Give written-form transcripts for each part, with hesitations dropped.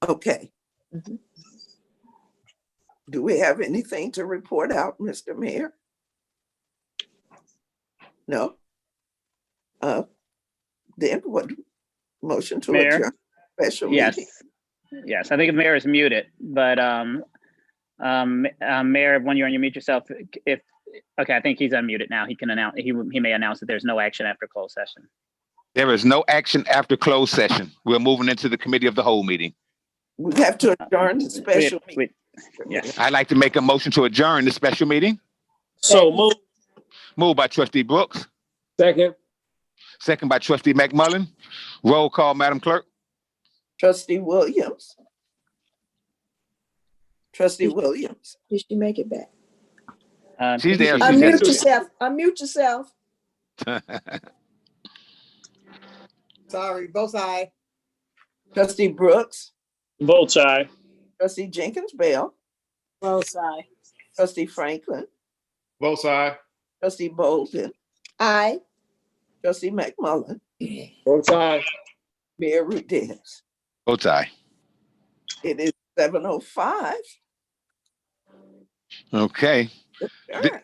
Okay. Do we have anything to report out, Mr. Mayor? No. Then what? Motion to Mayor? adjourn special Yes. meeting. Yes, I think the mayor is muted, but Mayor, when you unmute yourself, okay, I think he's unmuted now. He can announce, he may announce that there's no action after closed session. There is no action after closed session. We're moving into the committee of the whole meeting. We have to adjourn the special meeting. Yes. I'd like to make a motion to adjourn the special meeting. So moved. Moved by Trustee Brooks, Second. second by Trustee McMullen. Roll call, Madam Clerk. Trustee Williams. Trustee Williams. Did she make it back? She's there. She's Unmute there. yourself. Unmute yourself. Sorry, both aye. Trustee Brooks. Votes aye. Trustee Jenkins Bell. Both sides. Trustee Franklin. Both sides. Trustee Bolden. Aye. Trustee McMullen. Votes aye. Mayor Rudez. Votes aye. It is 7:05. Okay. Adjourn.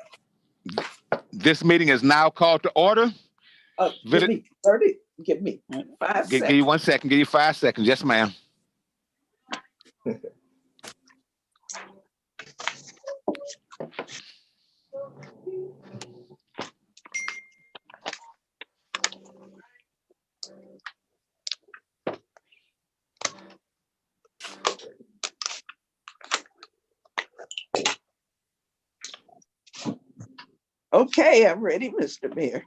This meeting is now called to order. Give me 30. Give me 5 Give seconds. you 1 second. Give you 5 seconds. Yes, ma'am. Okay, I'm ready, Mr. Mayor.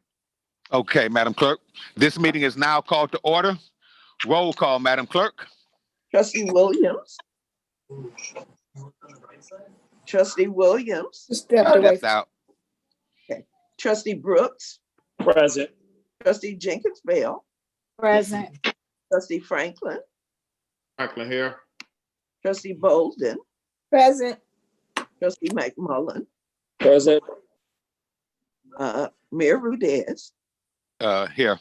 Okay, Madam Clerk. This meeting is now called to order. Roll call, Madam Clerk. Trustee Williams. Trustee Williams. Stepped away. Stepped out. Trustee Brooks. Present. Trustee Jenkins Bell. Present. Trustee Franklin. Franklin here. Trustee Bolden. Present. Trustee McMullen. Present. Mayor Rudez. Here.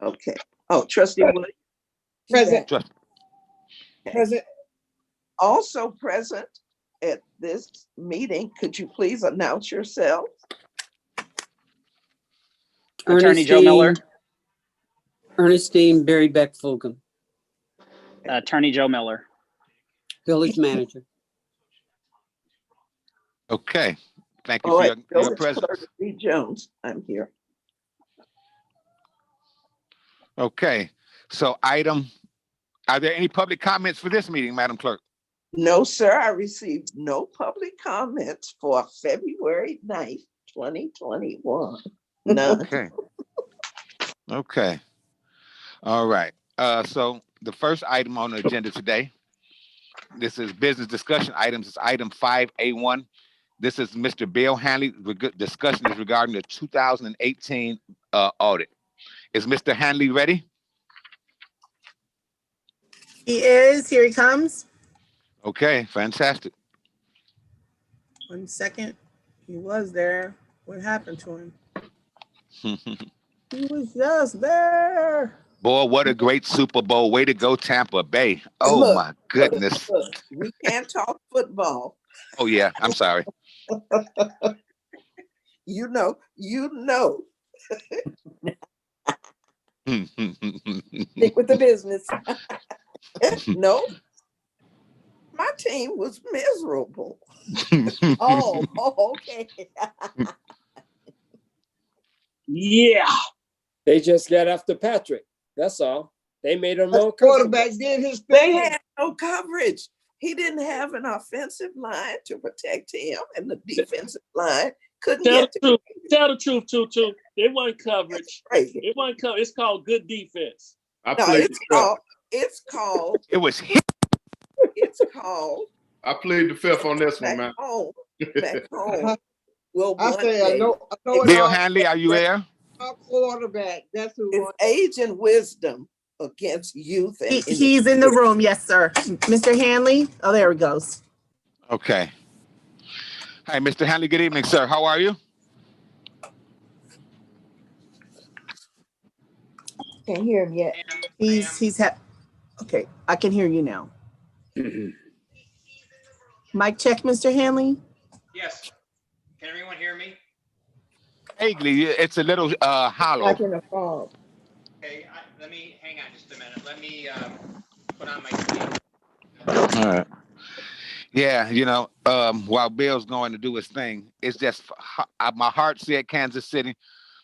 Okay. Oh, Trustee Williams. Present. Trust- Present. Also present at this meeting, could you please announce yourself? Attorney Joe Miller. Ernestine Berry Beck Fulgham, Attorney Joe Miller. village manager. Okay. Thank you All for right, your Village presence. Clerk D. Jones, I'm here. Okay. So are there any public comments for this meeting, Madam Clerk? No, sir, I received no public comments for February 9th, 2021. None. Okay. Okay. All right. So the first item on the agenda today, this is business discussion items. It's item 5A1. This is Mr. Bill Hanley. Discussion is regarding the 2018 audit. Is Mr. Hanley ready? He is. Here he comes. Okay, fantastic. 1 second. He was there. What happened to him? He was just there. Boy, what a great Super Bowl. Way to go, Tampa Bay. Oh, Look, my goodness. Look, we can't talk football. Oh, yeah. I'm sorry. You know. Stick with the business. No, my team was miserable. Oh, okay. Yeah. They just got after Patrick. That's all. They made him more Quarterback did his They thing. had no coverage. He didn't have an offensive line to protect him, and the defensive line couldn't Tell get the to truth. Tell the truf, Tutu. It wasn't coverage. Right. It wasn't coverage. It's called good defense. I No, plead it's called, It was him. I plead the fifth on this one, back man. home. Back home. Will I one say, I day- know it's Bill Hanley, are you there? our quarterback. That's who It's won. age and wisdom against youth. And He's in the room. Yes, sir. Mr. Hanley. Oh, there he goes. Okay. Hi, Mr. Hanley. Good evening, sir. How are you? Can't hear him yet. He's Okay, I can hear you now. Mic check, Mr. Hanley. Yes. Can everyone hear me? Vaguely, it's a little hollow. Like in the fall. Okay, let me, hang on just a minute. Let me put on my speaker. All right. Yeah, while Bill's going to do his thing, it's just my heart said Kansas City,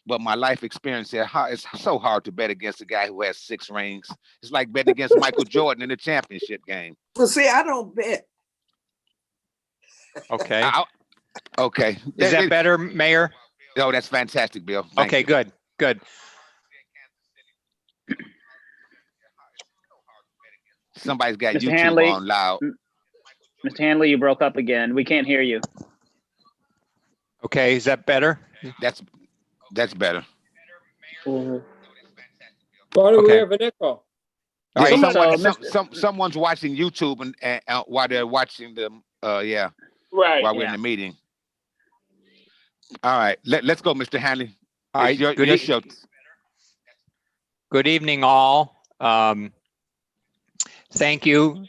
but my life experience said it's so hard to bet against a guy who has 6 rings. It's like betting against Michael Jordan in the championship game. Well, see, I don't bet. Okay. Okay. Is that better, Mayor? Oh, that's fantastic, Bill. Thank Okay, you. good, good. Somebody's got Mr. YouTube Hanley. on loud. Mr. Hanley, you broke up again. We can't hear you. Okay, is that better? That's better. Why do we Okay. have an echo? All right. Someone's watching YouTube and while they're watching them, Right. while we're in the meeting. All right, let's go, Mr. Hanley. All right. Your show. Good evening, all. Thank you.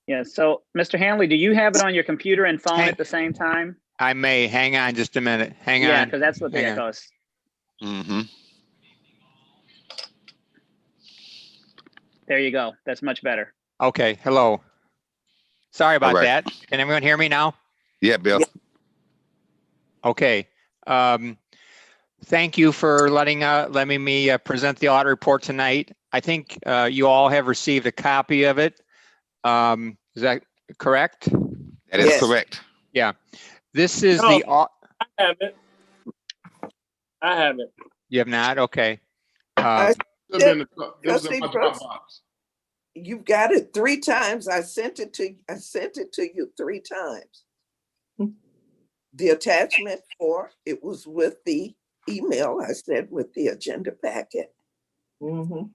Yeah, so Mr. Hanley, do you have it on your computer and phone at the same time? I may. Hang on just a minute. Hang Yeah, on. because that's what the Hang on. echo is. Mm-hmm. There you go. That's much better. Okay, hello. Sorry about All right. that. Can everyone hear me now? Yeah, Bill. Okay. Thank you for letting me present the audit report tonight. I think you all have received a copy of it. Is that correct? That is Yes. correct. Yeah. This is No. the. I haven't. I haven't. You have not? Okay. I- It was in my Trustee Brooks. Dropbox. You've got it 3 times. I sent it to you 3 times. The attachment it was with the email, I said, with the agenda packet. Mhm.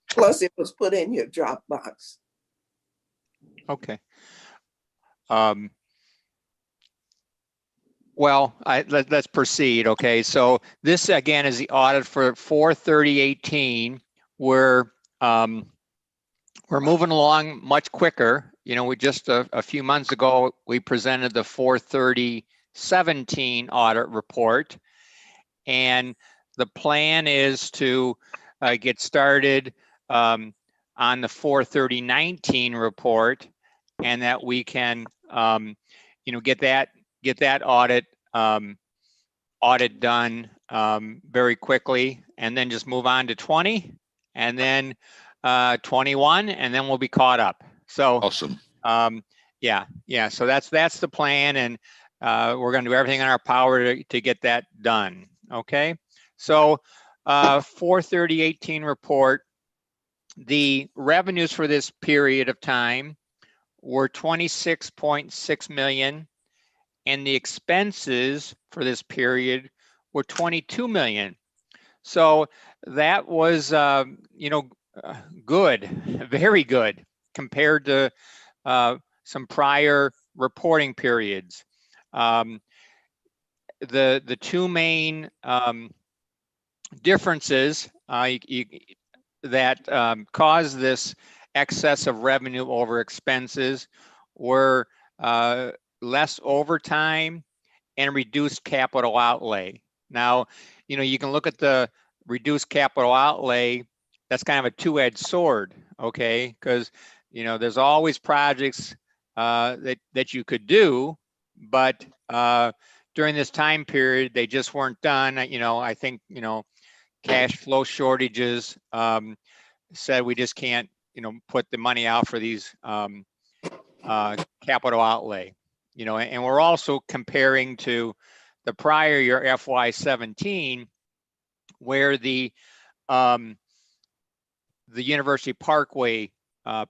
Plus it was put in your Dropbox. Okay. Well, let's proceed. Okay, so this again is the audit for 4/30/18. We're moving along much quicker. We just a few months ago we presented the 4/30/17 audit report, and the plan is to get started on the 4/30/19 report, and that we can get that audit done very quickly, and then just move on to 20, and then 21, and then we'll be caught up. So Awesome. yeah. So that's the plan, and we're going to do everything in our power to get that done. Okay. So 4/30/18 report. The revenues for this period of time were 26.6 million. And the expenses for this period were 22 million. So that was, good, very good compared to some prior reporting periods. The 2 main differences that caused this excess of revenue over expenses were less overtime and reduced capital outlay. Now, you can look at the reduced capital outlay. That's kind of a 2-edged sword, okay? Because there's always projects that you could do, but during this time period, they just weren't done. I think cash flow shortages said we just can't put the money out for these capital outlay. And we're also comparing to the prior year, FY17, where the University Parkway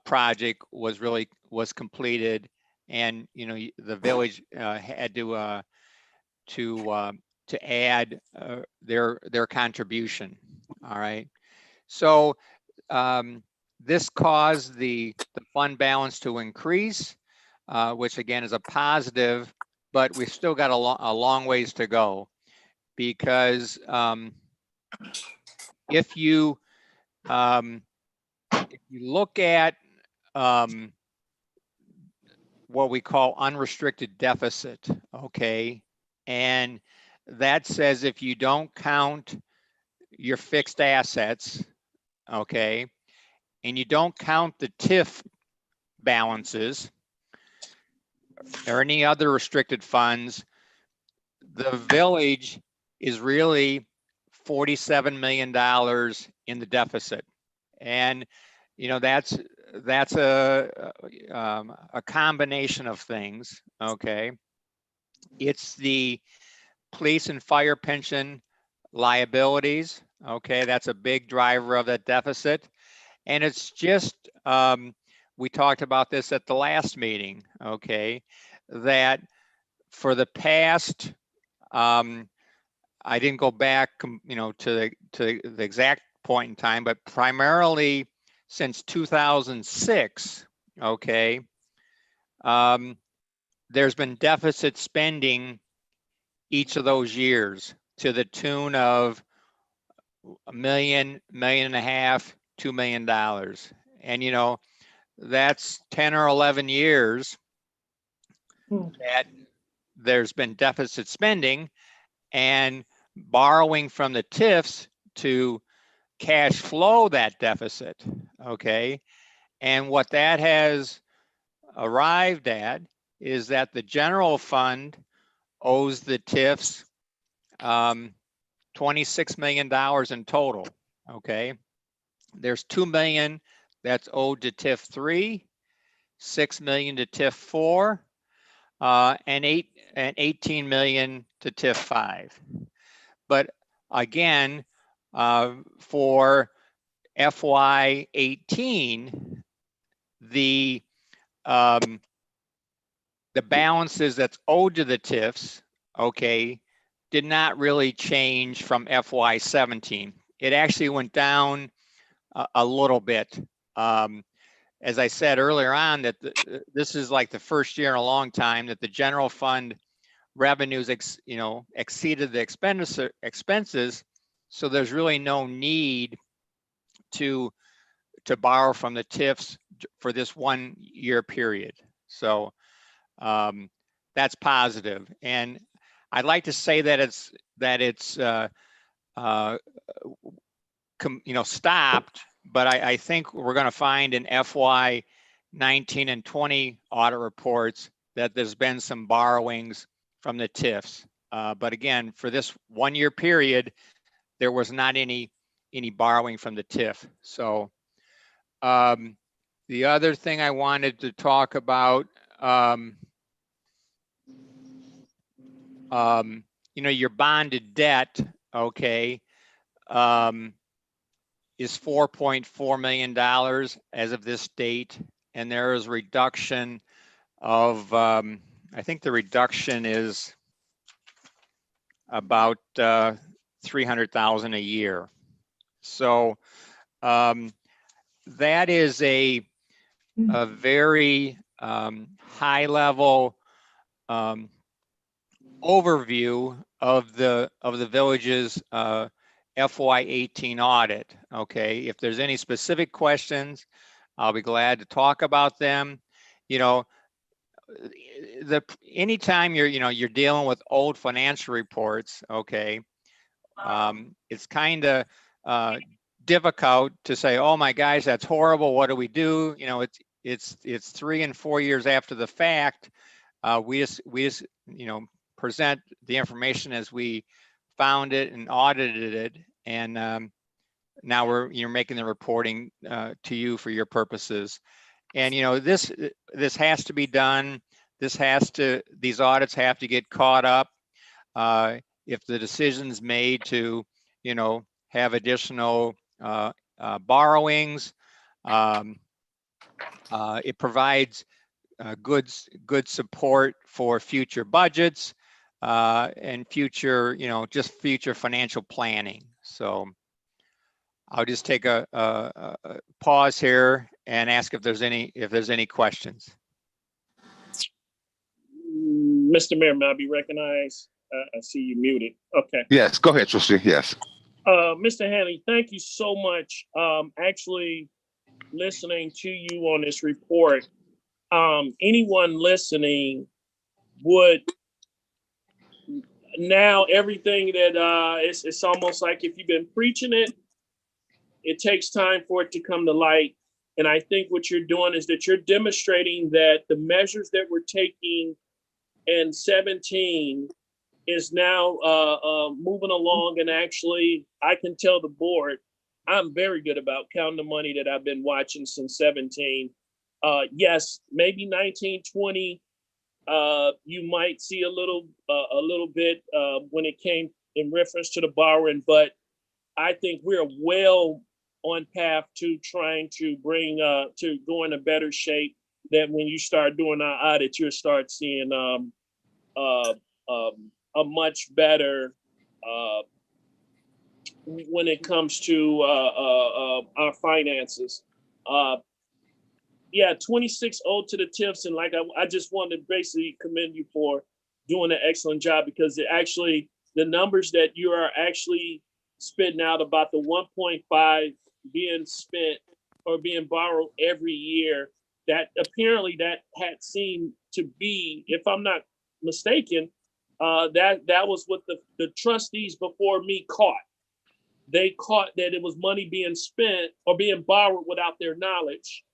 project was completed, and the village had to add their contribution. All right, so this caused the fund balance to increase, which again is a positive, but we've still got a long ways to go, because if you look at what we call unrestricted deficit, okay, and that says if you don't count your fixed assets, okay, and you don't count the TIF balances or any other restricted funds, the village is really $47 million in the deficit. And, you know, that's a combination of things, okay? It's the police and fire pension liabilities, okay? That's a big driver of that deficit. And it's just, we talked about this at the last meeting, okay? That for the past, I didn't go back, you know, to the exact point in time, but primarily since 2006, okay, there's been deficit spending each of those years to the tune of $1 million, $1.5 million, $2 million. And, you know, that's 10 or 11 years that there's been deficit spending, and borrowing from the TIFs to cash flow that deficit, okay? And what that has arrived at is that the general fund owes the TIFs $26 million in total, okay? There's $2 million that's owed to TIF 3, $6 million to TIF 4, and 18 million to TIF 5. But again, for FY18, the balances that's owed to the TIFs, okay, did not really change from FY17. It actually went down a little bit. As I said earlier on, that this is like the first year in a long time that the general fund revenues, exceeded the expenses. So there's really no need to borrow from the TIFs for this 1 year period. So that's positive. And I'd like to say that it's stopped, but I think we're going to find in FY 19 and 20 audit reports that there's been some borrowings from the TIFs. But again, for this 1 year period, there was not any borrowing from the TIF. So the other thing I wanted to talk about, your bonded debt, okay, is $4.4 million as of this date. And there is a reduction of, I think the reduction is about 300,000 a year. So that is a very high level overview of the village's FY18 audit. Okay, if there's any specific questions, I'll be glad to talk about them. Anytime you're dealing with old financial reports, okay, it's kind of difficult to say, oh my gosh, that's horrible, what do we do? It's 3 and 4 years after the fact. We just present the information as we found it and audited it, and now you're making the reporting to you for your purposes. And this has to be done. These audits have to get caught up. If the decision's made to have additional borrowings, it provides good support for future budgets and future future financial planning. So I'll just take a pause here and ask if there's any questions. Mr. Mayor, may I be recognized? I see you muted. Okay. Yes, go ahead, Trustee. Yes. Mr. Hanley, thank you so much. Actually listening to you on this report, anyone listening would now everything that it's almost like if you've been preaching it, it takes time for it to come to light. And I think what you're doing is that you're demonstrating that the measures that we're taking in 17 is now moving along. And actually, I can tell the board, I'm very good about counting the money that I've been watching since 17. Yes, maybe 19, 20, you might see a little bit when it came in reference to the borrowing, but I think we're well on path to trying to bring to go in a better shape. That when you start doing our audit, you'll start seeing a much better when it comes to our finances. Yeah, 26 owed to the tips, and like I just wanted to basically commend you for doing an excellent job, because it actually the numbers that you are actually spitting out about the 1.5 being spent or being borrowed every year, that apparently that had seemed to be, if I'm not mistaken, that was what the trustees before me caught. They caught that it was money being spent or being borrowed without their knowledge.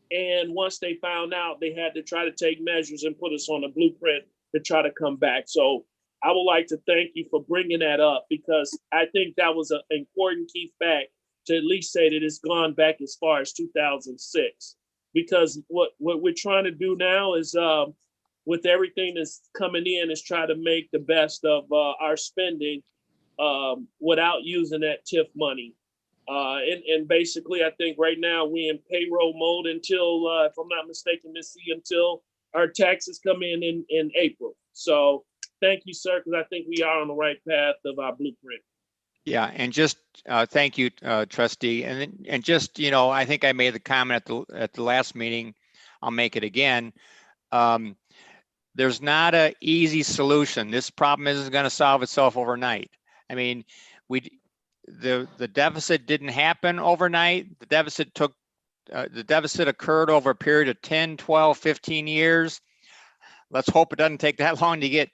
And once they found out, they had to try to take measures and put us on a blueprint to try to come back. So I would like to thank you for bringing that up, because I think that was an important key fact to at least say that it's gone back as far as 2006. Because what we're trying to do now is with everything that's coming in is try to make the best of our spending without using that TIF money. And basically, I think right now we in payroll mode until, if I'm not mistaken, Ms. C, until our taxes come in April. So thank you, sir, because I think we are on the right path of our blueprint. Yeah, and just thank you, trustee. And just, I think I made the comment at the last meeting. I'll make it again. There's not an easy solution. This problem isn't going to solve itself overnight. I mean, the deficit didn't happen overnight. The deficit occurred over a period of 10, 12, 15 years. Let's hope it doesn't take that long to get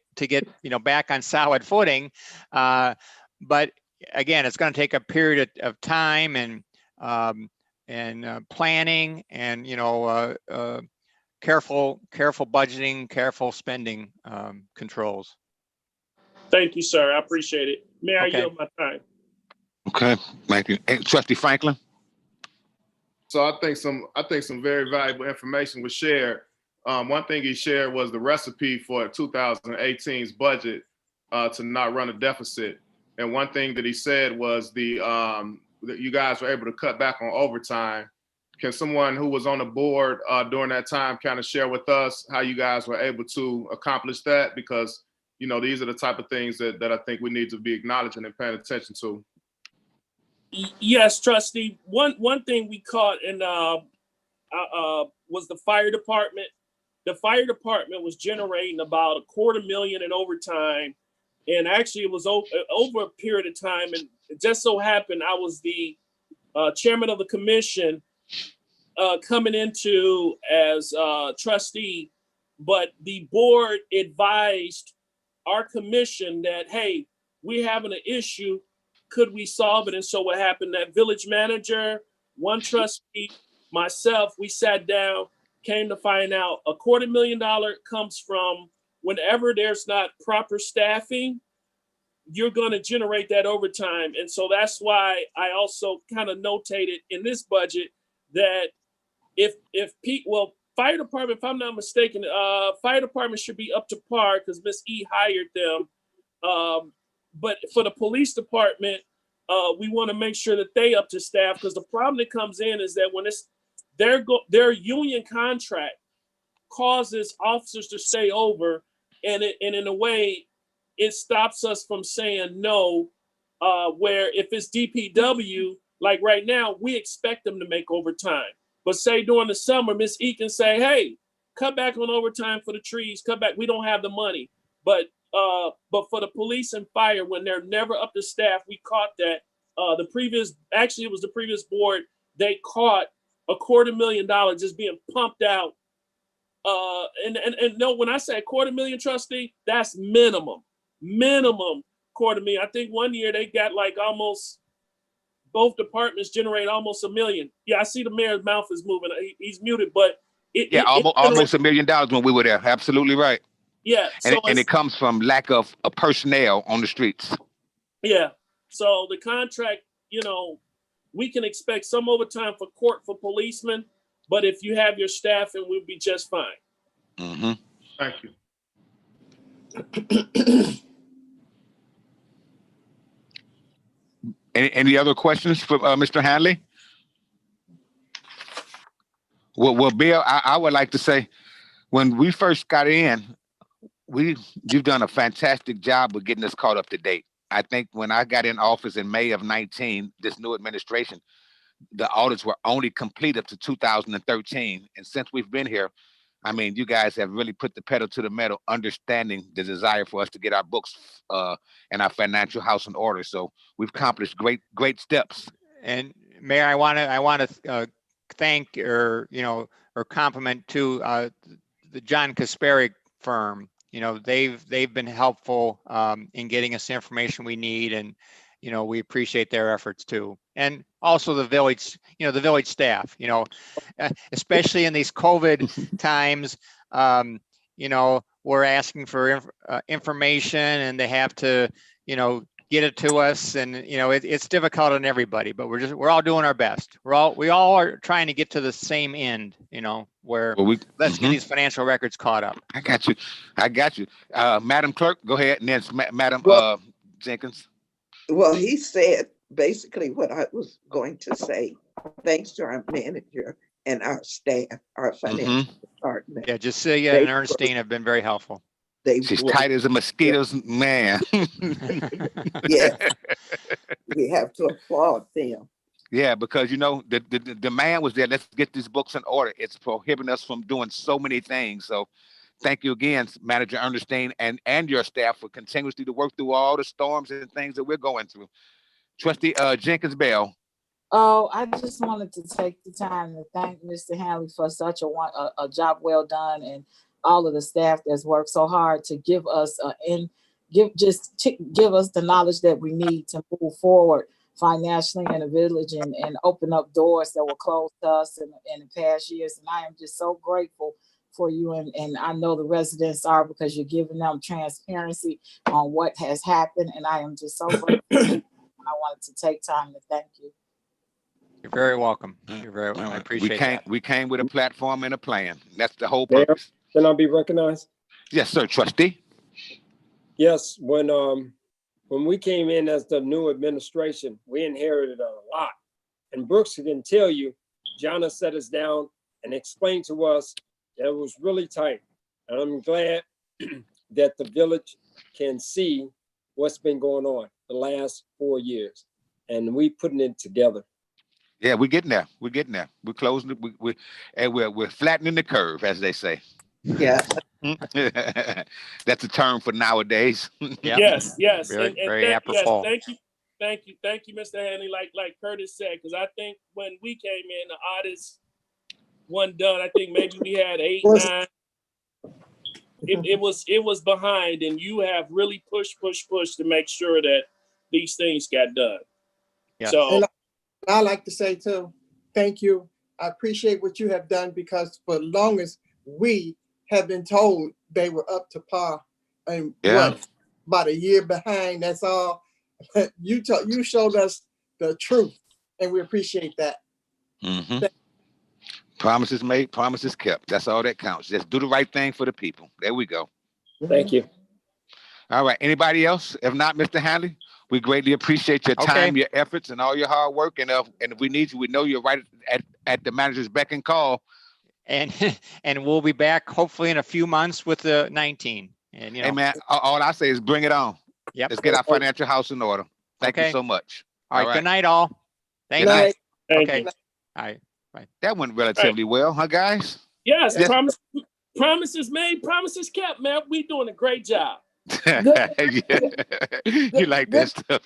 back on solid footing. But again, it's going to take a period of time and planning and careful budgeting, careful spending controls. Thank you, sir. I appreciate it. May I Okay. yield my time? Okay, thank you. Hey, Trustee Franklin? So I think some very valuable information was shared. One thing he shared was the recipe for 2018's budget to not run a deficit. And one thing that he said was that you guys were able to cut back on overtime. Can someone who was on the board during that time kind of share with us how you guys were able to accomplish that? Because these are the type of things that I think we need to be acknowledging and paying attention to. Yes, trustee. One thing we caught in was the fire department. The fire department was generating about $250,000 in overtime, and actually it was over a period of time. And it just so happened I was the chairman of the commission coming into as trustee, but the board advised our commission that, hey, we're having an issue. Could we solve it? And so what happened, that village manager, one trustee, myself, we sat down, came to find out $250,000 comes from whenever there's not proper staffing, you're going to generate that overtime. And so that's why I also kind of notated in this budget that fire department, if I'm not mistaken, fire department should be up to par because Miss E hired them. But for the police department, we want to make sure that they up to staff, because the problem that comes in is that when it's their union contract causes officers to stay over, and in a way, it stops us from saying no. Where if it's DPW, like right now, we expect them to make overtime. But say during the summer, Miss E can say, hey, cut back on overtime for the trees, cut back. We don't have the money. But for the police and fire, when they're never up to staff, we caught that. actually it was the previous board, they caught $250,000 just being pumped out. And no, when I say $250,000, trustee, that's minimum $250,000. I think one year they got like almost, both departments generate almost $1 million. Yeah, I see the mayor's mouth is moving. He's muted, but almost $1 million when we were there. Absolutely right. Yeah, And it comes from lack of personnel on the streets. Yeah, so the contract, we can expect some overtime for court for policemen, but if you have your staff, and we'll be just fine. Mm-hmm. Thank you. Any other questions for Mr. Hanley? Well, Bill, I would like to say, when we first got in, you've done a fantastic job of getting us caught up to date. I think when I got in office in May of 19, this new administration, the audits were only complete up to 2013. And since we've been here, I mean, you guys have really put the pedal to the metal, understanding the desire for us to get our books and our financial house in order. So we've accomplished great steps. And Mayor, I want to thank or compliment to the John Kasperick firm. They've been helpful in getting us the information we need, and we appreciate their efforts too. And also the village, the village staff, especially in these COVID times, we're asking for information, and they have to, get it to us, and it's difficult on everybody, but we're all doing our best. We all are trying to get to the same end, where let's get these financial records caught up. I got you. Madam Clerk, go ahead, and then Madam Jenkins. Well, he said basically what I was going to say. Thanks to our manager and our staff, our financial department. Yeah, Jessica and Ernestine have been very helpful. She's tight as a mosquito's, man. Yes, we have to applaud them. Yeah, because the demand was there. Let's get these books in order. It's prohibiting us from doing so many things. So thank you again, Manager Ernestine and your staff, for continuously to work through all the storms and things that we're going through. Trustee Jenkins Bell. Oh, I just wanted to take the time to thank Mr. Hanley for such a job well done, and all of the staff that's worked so hard to give us give us the knowledge that we need to move forward financially in the village, and open up doors that were closed to us in the past years. And I am just so grateful for you, and I know the residents are, because you're giving them transparency on what has happened, and I am just so grateful. I wanted to take time to thank you. You're very welcome. You're very welcome. I appreciate that. We came with a platform and a plan. That's the whole purpose. Can I be recognized? Yes, sir, Trustee. Yes, when we came in as the new administration, we inherited a lot. And Brooks can tell you, Jana set us down and explained to us that it was really tight. And I'm glad that the village can see what's been going on the last 4 years. And we putting it together. Yeah, we're getting there. We're closing it. We're flattening the curve, as they say. Yeah. That's a term for nowadays. Yep. Yes. Very apropos. Yes, thank you, Mr. Hanley. Like Curtis said, because I think when we came in, the audits wasn't done. I think maybe we had 8, 9. It was behind, and you have really pushed to make sure that these things got done. Yeah. And I like to say too, thank you. I appreciate what you have done, because for the longest we have been told they were up to par, and about a year behind. That's all. You showed us the truth, and we appreciate that. Promises made, promises kept. That's all that counts. Just do the right thing for the people. There we go. Thank you. All right. Anybody else? If not, Mr. Hanley, we greatly appreciate your time, your efforts, and all your hard work. And if we need you, we know you're right at the manager's beck and call. And we'll be back hopefully in a few months with the 19. And hey man, all I say is bring it on. Yep. Let's get our financial house in order. Thank you so much. All right. Good night, all. Thank you. Okay. All right. Bye. That went relatively well, huh, guys? Yes. Promises made, promises kept, man. We doing a great job. You like that stuff.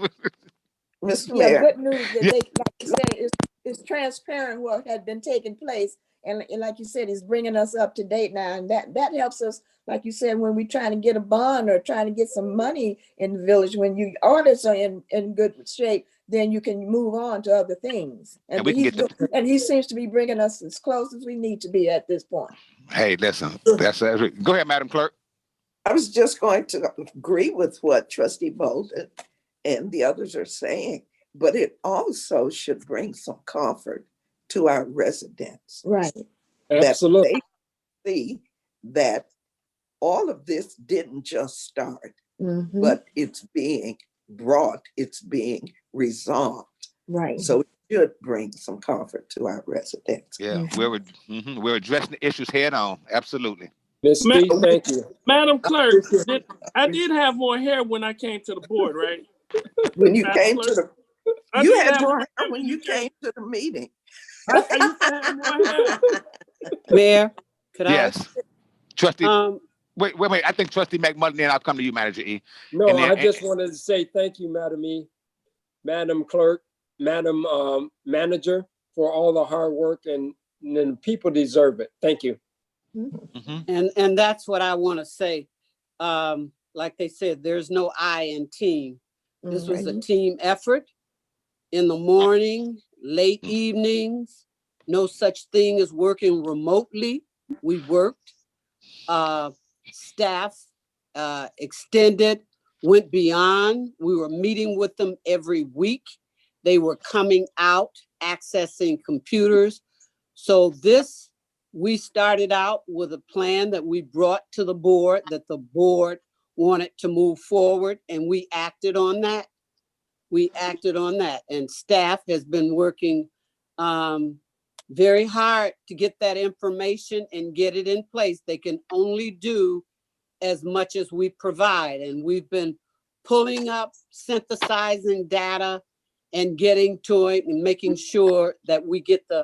Mr. Yeah, Mayor, good news that Yeah. they, like you say, it's transparent what had been taking place. And like you said, it's bringing us up to date now. And that helps us, like you said, when we're trying to get a bond or trying to get some money in the village, when you audits are in good shape, then you can move on to other things. And we can get And he seems to be bringing us as close as we need to be at this point. Hey, listen, go ahead, Madam Clerk. I was just going to agree with what Trustee Bolden and the others are saying, but it also should bring some comfort to our residents. Right. Absolutely. That they see that all of this didn't just start, Mhm. but it's being brought, it's being resolved. Right. So it should bring some comfort to our residents. Yeah, we're addressing the issues head on. Absolutely. Ms. Ma- B, thank you. Madam Clerk, I did have more hair when I came to the board, right? When you Madam came Clerk, to the, I you did had have more more hair when you came to the meeting. I used to have more hair. Mayor, could Yes. Trustee, I? wait. I think Trustee McMullen, then I'll come to you, Manager E. No, And then- I just wanted to say thank you, Madam E, Madam Clerk, Madam Manager, for all the hard work, and the people deserve it. Thank you. And that's what I want to say. Like they said, there's no I in team. This was a team effort in the morning, late evenings, no such thing as working remotely. We worked. Staff extended, went beyond. We were meeting with them every week. They were coming out, accessing computers. So we started out with a plan that we brought to the board, that the board wanted to move forward, and we acted on that. And staff has been working very hard to get that information and get it in place. They can only do as much as we provide, and we've been pulling up, synthesizing data and getting to it and making sure that we get the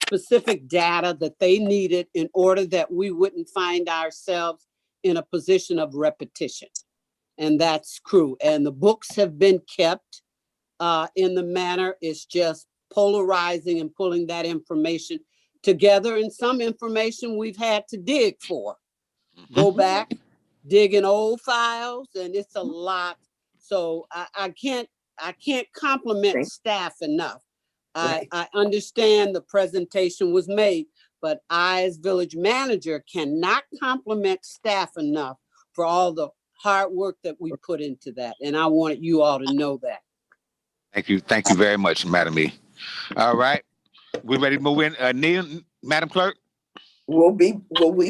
specific data that they needed in order that we wouldn't find ourselves in a position of repetition. And that's true. And the books have been kept in the manner. It's just polarizing and pulling that information together. And some information we've had to dig for. Go back, dig in old files, and it's a lot. So I can't compliment staff enough. I understand the presentation was made, but I, as village manager, cannot compliment staff enough for all the hard work that we put into that. And I wanted you all to know that. Thank you very much, Madam E. All right, we ready to move in? Neil, Madam Clerk? Will we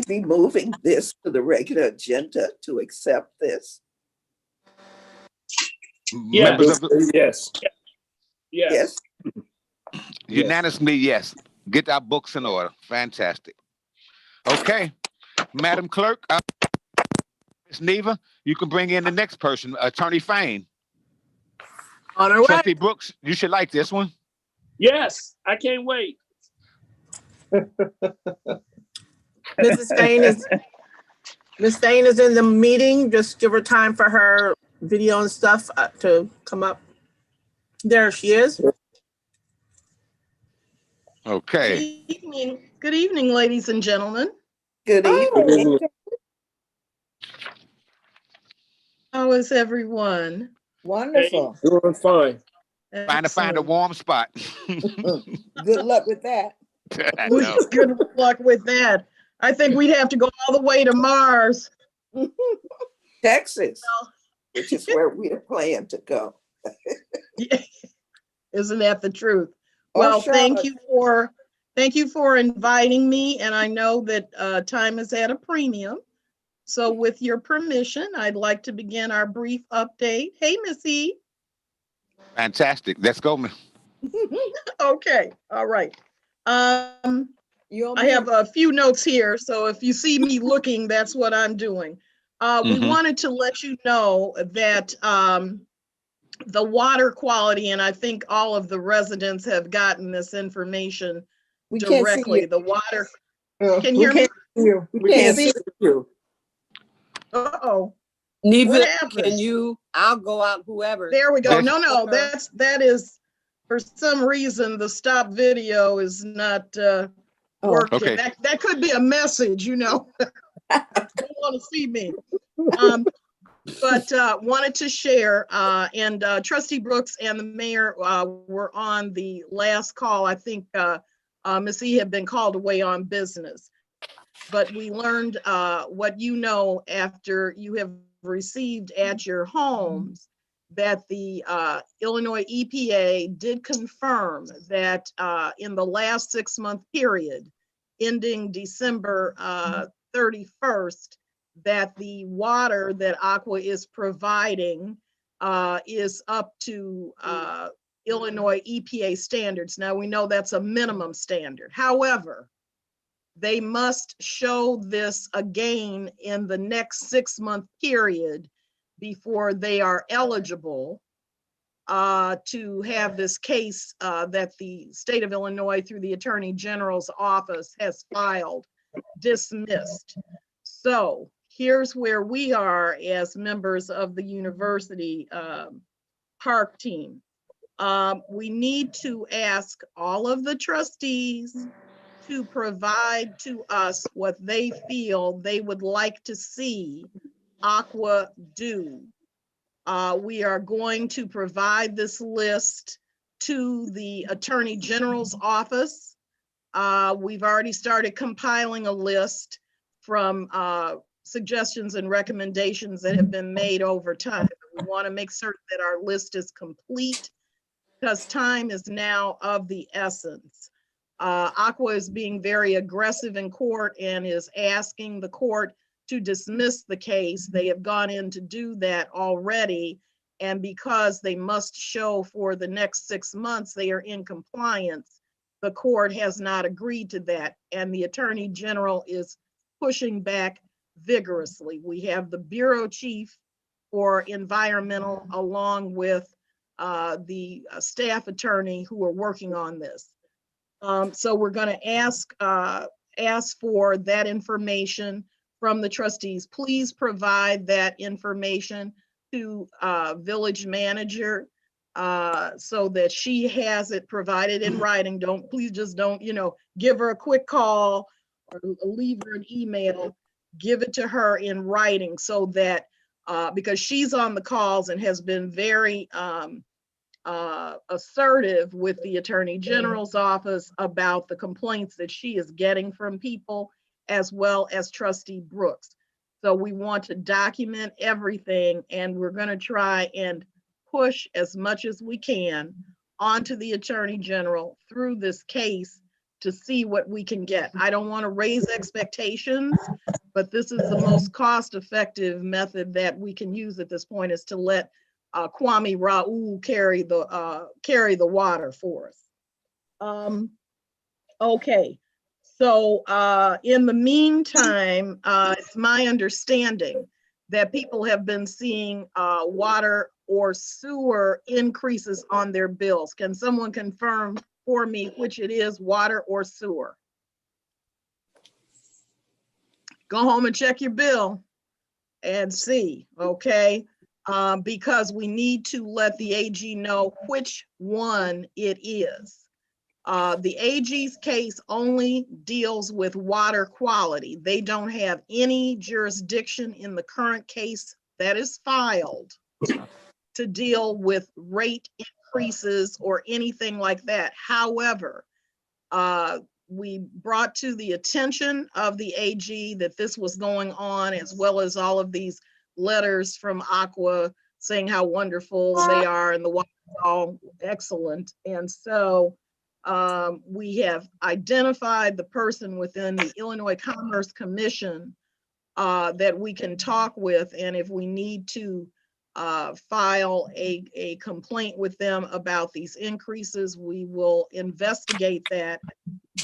be moving this to the regular agenda to accept this? Yeah. Members of the, Yes. Yes. unanimously, yes. Get our books in order. Fantastic. Okay, Madam Clerk, Ms. Neva, you can bring in the next person, Attorney Fain. On our way. Trustee Brooks, you should like this one. Yes, I can't wait. Ms. Stain is in the meeting. Just give her time for her video and stuff to come up. There she is. Okay. Good evening, ladies and gentlemen. Good evening. How is everyone? Wonderful. Doing fine. Trying to find a warm spot. Good luck with that. I know. Good luck with that. I think we'd have to go all the way to Mars. Texas, which is where we are planning to go. Isn't that the truth? Well, thank you for inviting me, and I know that time is at a premium. So with your permission, I'd like to begin our brief update. Hey, Missy. Fantastic. Let's go, man. Okay, all right. I have a few notes here, so if you see me looking, that's what I'm doing. We wanted to let you know that the water quality, and I think all of the residents have gotten this information directly. The water, can you hear me? We can't see you. Uh-oh. Neva, happened? can you, I'll go out, whoever. There we go. Yes. No, that is, for some reason, the stop video is not working. Okay. That could be a message, you know. Don't want to see me. But wanted to share, and Trustee Brooks and the mayor were on the last call. I think Ms. E had been called away on business. But we learned what you know after you have received at your homes, that the Illinois EPA did confirm that in the last 6-month period, ending December 31st, that the water that Aqua is providing is up to Illinois EPA standards. Now we know that's a minimum standard. However, they must show this again in the next 6-month period before they are eligible to have this case that the state of Illinois through the Attorney General's office has filed dismissed. So here's where we are as members of the university park team. We need to ask all of the trustees to provide to us what they feel they would like to see Aqua do. We are going to provide this list to the Attorney General's office. We've already started compiling a list from suggestions and recommendations that have been made over time. We want to make certain that our list is complete because time is now of the essence. Aqua is being very aggressive in court and is asking the court to dismiss the case. They have gone in to do that already. And because they must show for the next 6 months they are in compliance, the court has not agreed to that. And the Attorney General is pushing back vigorously. We have the Bureau Chief for Environmental along with the staff attorney who are working on this. So we're going to ask for that information from the trustees. Please provide that information to village manager so that she has it provided in writing. Please just don't, give her a quick call or leave her an email. Give it to her in writing so that because she's on the calls and has been very assertive with the Attorney General's office about the complaints that she is getting from people, as well as Trustee Brooks. So we want to document everything, and we're going to try and push as much as we can onto the Attorney General through this case to see what we can get. I don't want to raise expectations, but this is the most cost-effective method that we can use at this point, is to let Kwame Raoul carry the water for us. Okay, so in the meantime, it's my understanding that people have been seeing water or sewer increases on their bills. Can someone confirm for me which it is, water or sewer? Go home and check your bill and see, okay? Because we need to let the AG know which one it is. The AG's case only deals with water quality. They don't have any jurisdiction in the current case that is filed to deal with rate increases or anything like that. However, we brought to the attention of the AG that this was going on, as well as all of these letters from Aqua saying how wonderful they are and the water is all excellent. And so we have identified the person within the Illinois Commerce Commission that we can talk with, and if we need to file a complaint with them about these increases, we will investigate that.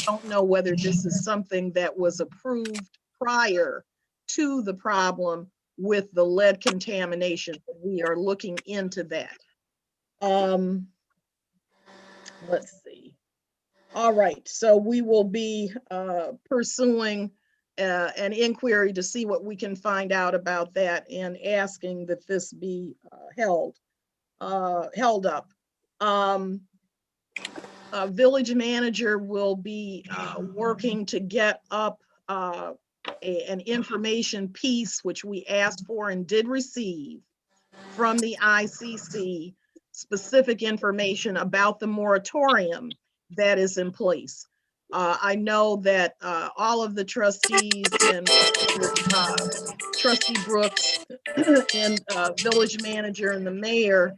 Don't know whether this is something that was approved prior to the problem with the lead contamination. We are looking into that. Let's see. All right, so we will be pursuing an inquiry to see what we can find out about that and asking that this be held up. Village manager will be working to get up an information piece, which we asked for and did receive from the ICC, specific information about the moratorium that is in place. I know that all of the trustees and Trustee Brooks and village manager and the mayor,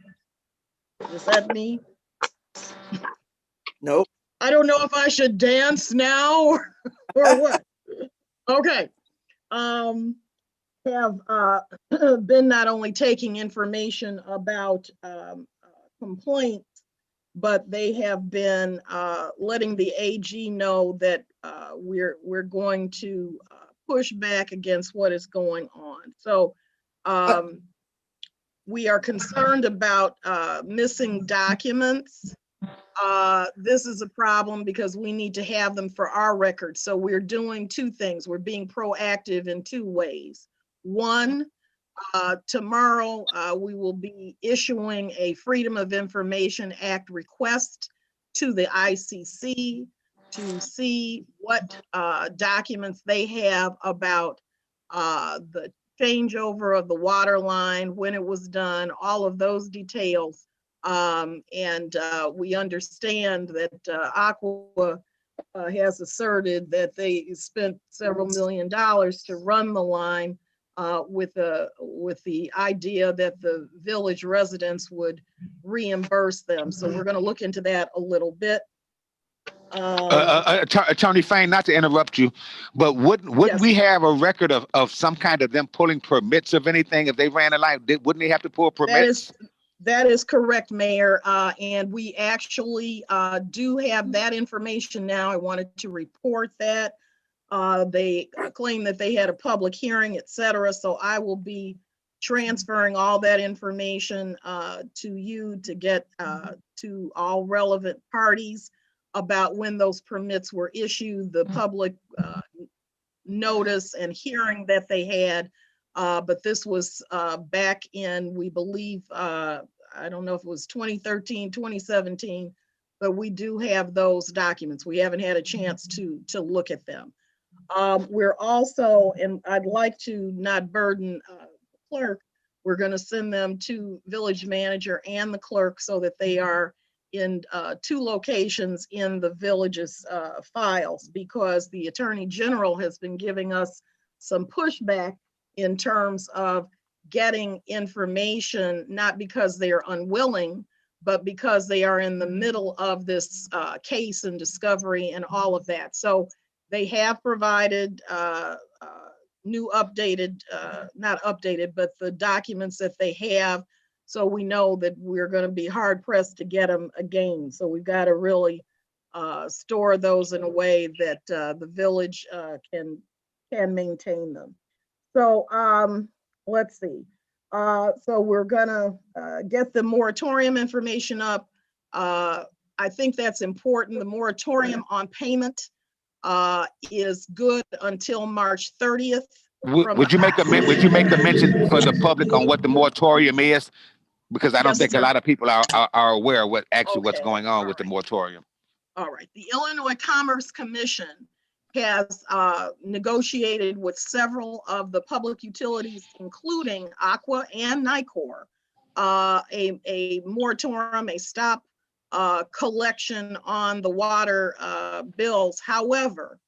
is that me? Nope. I don't know if I should dance now or what. Okay. Have been not only taking information about complaints, but they have been letting the AG know that we're going to push back against what is going on. So we are concerned about missing documents. This is a problem because we need to have them for our records. So we're doing two things. We're being proactive in two ways. One, tomorrow we will be issuing a Freedom of Information Act request to the ICC to see what documents they have about the changeover of the water line, when it was done, all of those details. We understand that Aqua has asserted that they spent several $1 million to run the line with the idea that the village residents would reimburse them. So we're going to look into that a little bit. Attorney Fain, not to interrupt you, but wouldn't Yes. we have a record of some kind of them pulling permits of anything if they ran a line? Wouldn't they have to pull permits? That is correct, Mayor. And we actually do have that information now. I wanted to report that. They claim that they had a public hearing, et cetera. So I will be transferring all that information to you to get to all relevant parties about when those permits were issued, the public notice and hearing that they had. But this was back in, we believe, I don't know if it was 2013, 2017, but we do have those documents. We haven't had a chance to look at them. We're also, and I'd like to not burden the clerk, we're going to send them to village manager and the clerk so that they are in two locations in the village's files, because the Attorney General has been giving us some pushback in terms of getting information, not because they are unwilling, but because they are in the middle of this case and discovery and all of that. So they have provided new updated, not updated, but the documents that they have. So we know that we're going to be hard pressed to get them again. So we've got to really store those in a way that the village can maintain them. So let's see. So we're gonna get the moratorium information up. I think that's important. The moratorium on payment is good until March 30th. Would you make a mention for the public on what the moratorium is? Because I don't think a lot of people are aware of what's going on with the moratorium. All right. The Illinois Commerce Commission has negotiated with several of the public utilities, including Aqua and Nicor, a moratorium, a stop collection on the water bills. However,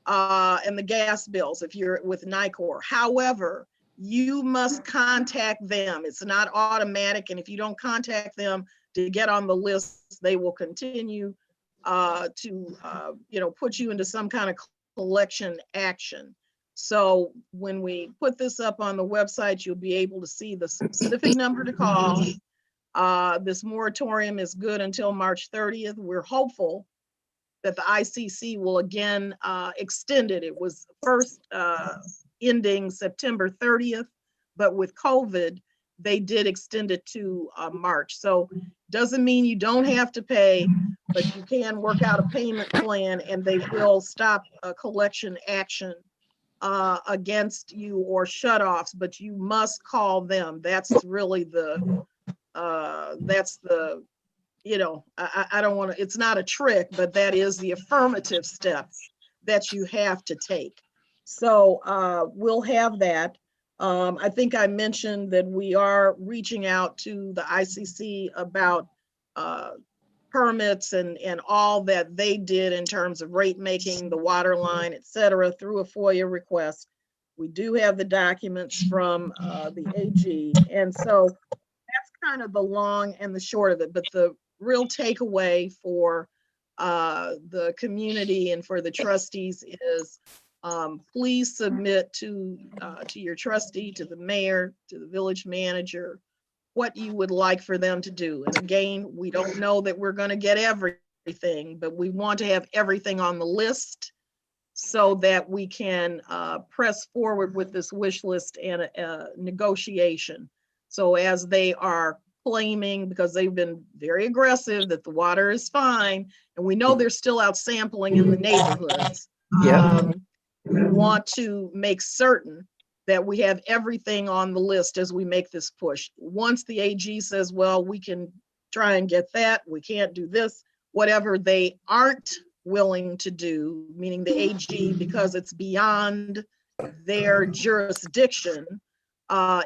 and the gas bills if you're with Nicor. However, you must contact them. It's not automatic. And if you don't contact them to get on the list, they will continue to put you into some kind of collection action. So when we put this up on the website, you'll be able to see the specific number to call. This moratorium is good until March 30th. We're hopeful that the ICC will again extend it. It was first ending September 30th, but with COVID, they did extend it to March. So doesn't mean you don't have to pay, but you can work out a payment plan and they will stop collection action against you or shutoffs, but you must call them. That's really that's the, you know, I don't want to, it's not a trick, but that is the affirmative steps that you have to take. So we'll have that. I think I mentioned that we are reaching out to the ICC about permits and all that they did in terms of rate making, the water line, et cetera, through a FOIA request. We do have the documents from the AG. And so that's kind of the long and the short of it. But the real takeaway for the community and for the trustees is please submit to your trustee, to the mayor, to the village manager, what you would like for them to do. And again, we don't know that we're going to get everything, but we want to have everything on the list so that we can press forward with this wish list and negotiation. So as they are claiming, because they've been very aggressive, that the water is fine, and we know they're still out sampling in the neighborhoods. We want to make certain that we have everything on the list as we make this push. Once the AG says, well, we can try and get that, we can't do this, whatever they aren't willing to do, meaning the AG, because it's beyond their jurisdiction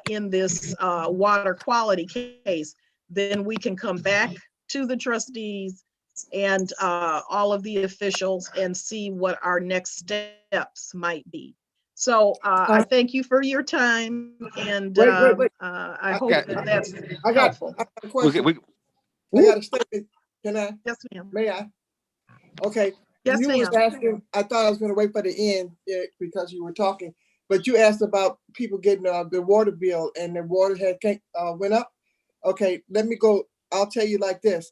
in this water quality case, then we can come back to the trustees and all of the officials and see what our next steps might be. So I thank you for your time, and wait. I hope that that's helpful. I got a question. I got a statement. Can I? Yes, ma'am. May I? Okay. Yes, you was ma'am. asking, I thought I was going to wait for the end because you were talking, but you asked about people getting the water bill and the water had went up. Okay, let me go. I'll tell you like this.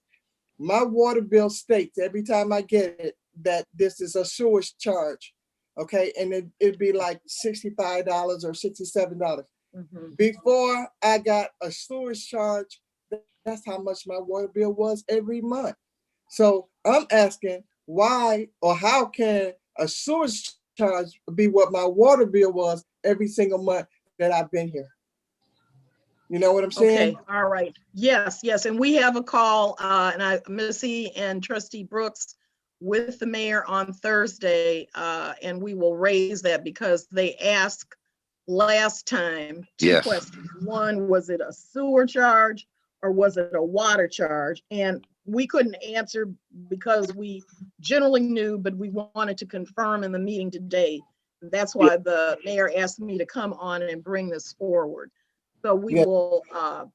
My water bill states every time I get it that this is a sewage charge. Okay, and it'd be like $65 or $67. Mm-hmm. Before I got a sewage charge, that's how much my water bill was every month. So I'm asking why or how can a sewage charge be what my water bill was every single month that I've been here? You know what I'm saying? Okay, all right. Yes, yes. And we have a call, and Missy and Trustee Brooks with the mayor on Thursday, and we will raise that because they asked last time two questions. One, was it a sewer charge or was it a water charge? And we couldn't answer because we generally knew, but we wanted to confirm in the meeting today. That's why the mayor asked me to come on and bring this forward. So we will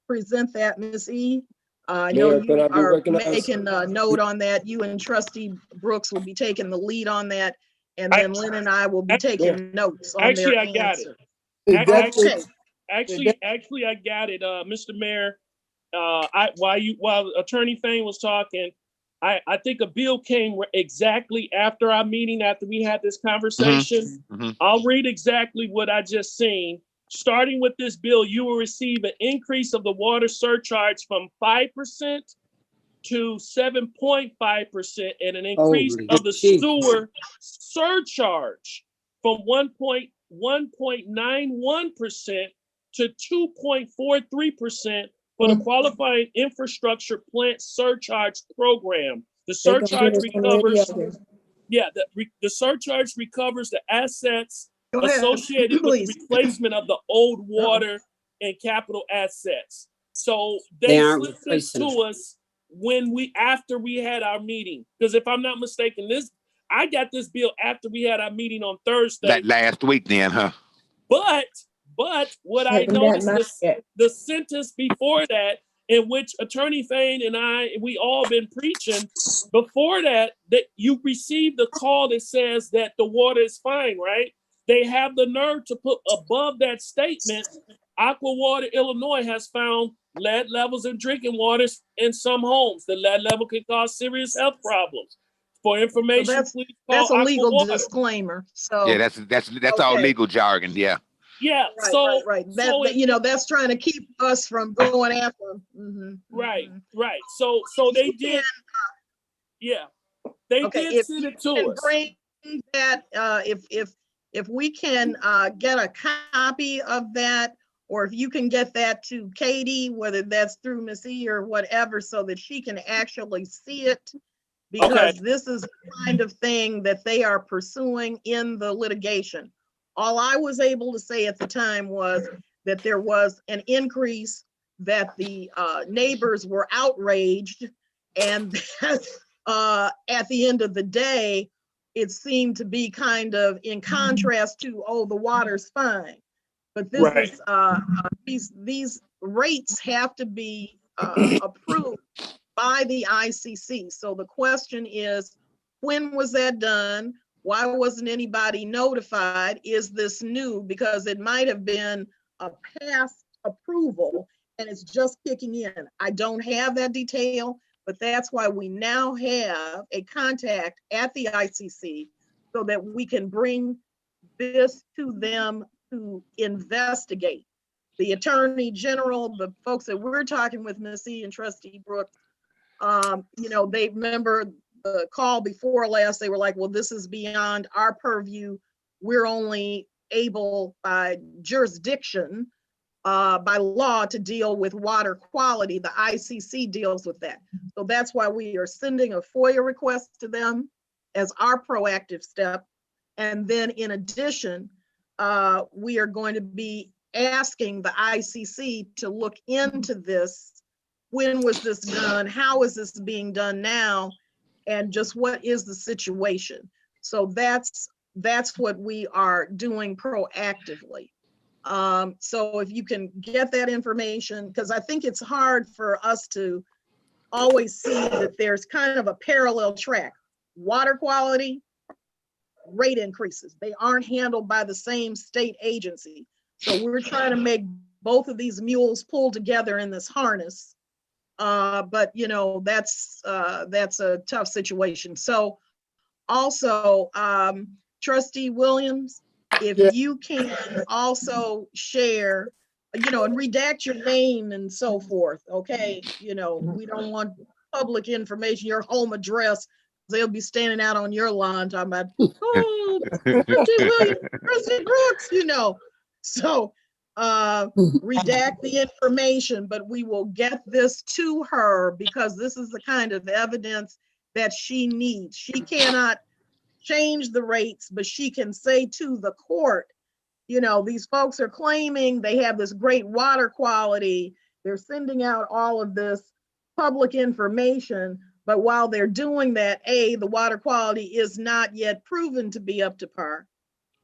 present that, Ms. E. I know you are making a note on that. You and Trustee Brooks will be taking the lead on that. And then Lynn and I will be taking notes on their answer. Actually, I got it, Mr. Mayor. While Attorney Fain was talking, I think a bill came exactly after our meeting, after we had this conversation. Mm-hmm. I'll read exactly what I just seen. Starting with this bill, you will receive an increase of the water surcharge from 5% to 7.5% and an increase of the sewer surcharge from 1.91% to 2.43% for the qualifying infrastructure plant surcharge program. The surcharge recovers, the surcharge recovers the assets associated with the replacement of the old water and capital assets. So they slipped this to us after we had our meeting. Because if I'm not mistaken, I got this bill after we had our meeting on Thursday. That last week then, huh? But what I noticed, the sentence before that, in which Attorney Fain and we all been preaching, before that you received a call that says that the water is fine, right? They have the nerve to put above that statement, Aqua Water Illinois has found lead levels in drinking waters in some homes. The lead level can cause serious health problems. For information, please call that's a Aqua legal Water. Disclaimer. So yeah, that's all legal jargon. Yeah. Yeah. Right. That's trying to keep us from going after them. Mm-hmm. Right. So they did. They did send it to us. Bring that if if we can get a copy of that, or if you can get that to Katie, whether that's through Miss E or whatever, so that she can actually see it, because this is the kind of thing that they are pursuing in the litigation. All I was able to say at the time was that there was an increase, that the neighbors were outraged, and that at the end of the day, it seemed to be kind of in contrast to, oh, the water's fine. But this is, these rates have to be approved by the ICC. So the question is, when was that done? Why wasn't anybody notified? Is this new? Because it might have been a past approval and it's just kicking in. I don't have that detail, but that's why we now have a contact at the ICC so that we can bring this to them to investigate. The Attorney General, the folks that we're talking with, Ms. E and Trustee Brooks, you know, they remember the call before last, they were like, well, this is beyond our purview. We're only able by jurisdiction, by law, to deal with water quality. The ICC deals with that. So that's why we are sending a FOIA request to them as our proactive step. And then in addition, we are going to be asking the ICC to look into this. When was this done? How is this being done now? And just what is the situation? So that's what we are doing proactively. So if you can get that information, because I think it's hard for us to always see that there's kind of a parallel track. Water quality, rate increases. They aren't handled by the same state agency. So we're trying to make both of these mules pull together in this harness. But you know, that's a tough situation. So also, Trustee Williams, if you can also share, you know, and redact your name and so forth, okay? You know, we don't want public information, your home address. They'll be standing out on your lawn talking about, oh, Trustee Williams, Trustee Brooks, you know. So redact the information, but we will get this to her because this is the kind of evidence that she needs. She cannot change the rates, but she can say to the court, you know, these folks are claiming they have this great water quality. They're sending out all of this public information, but while they're doing that, A, the water quality is not yet proven to be up to par,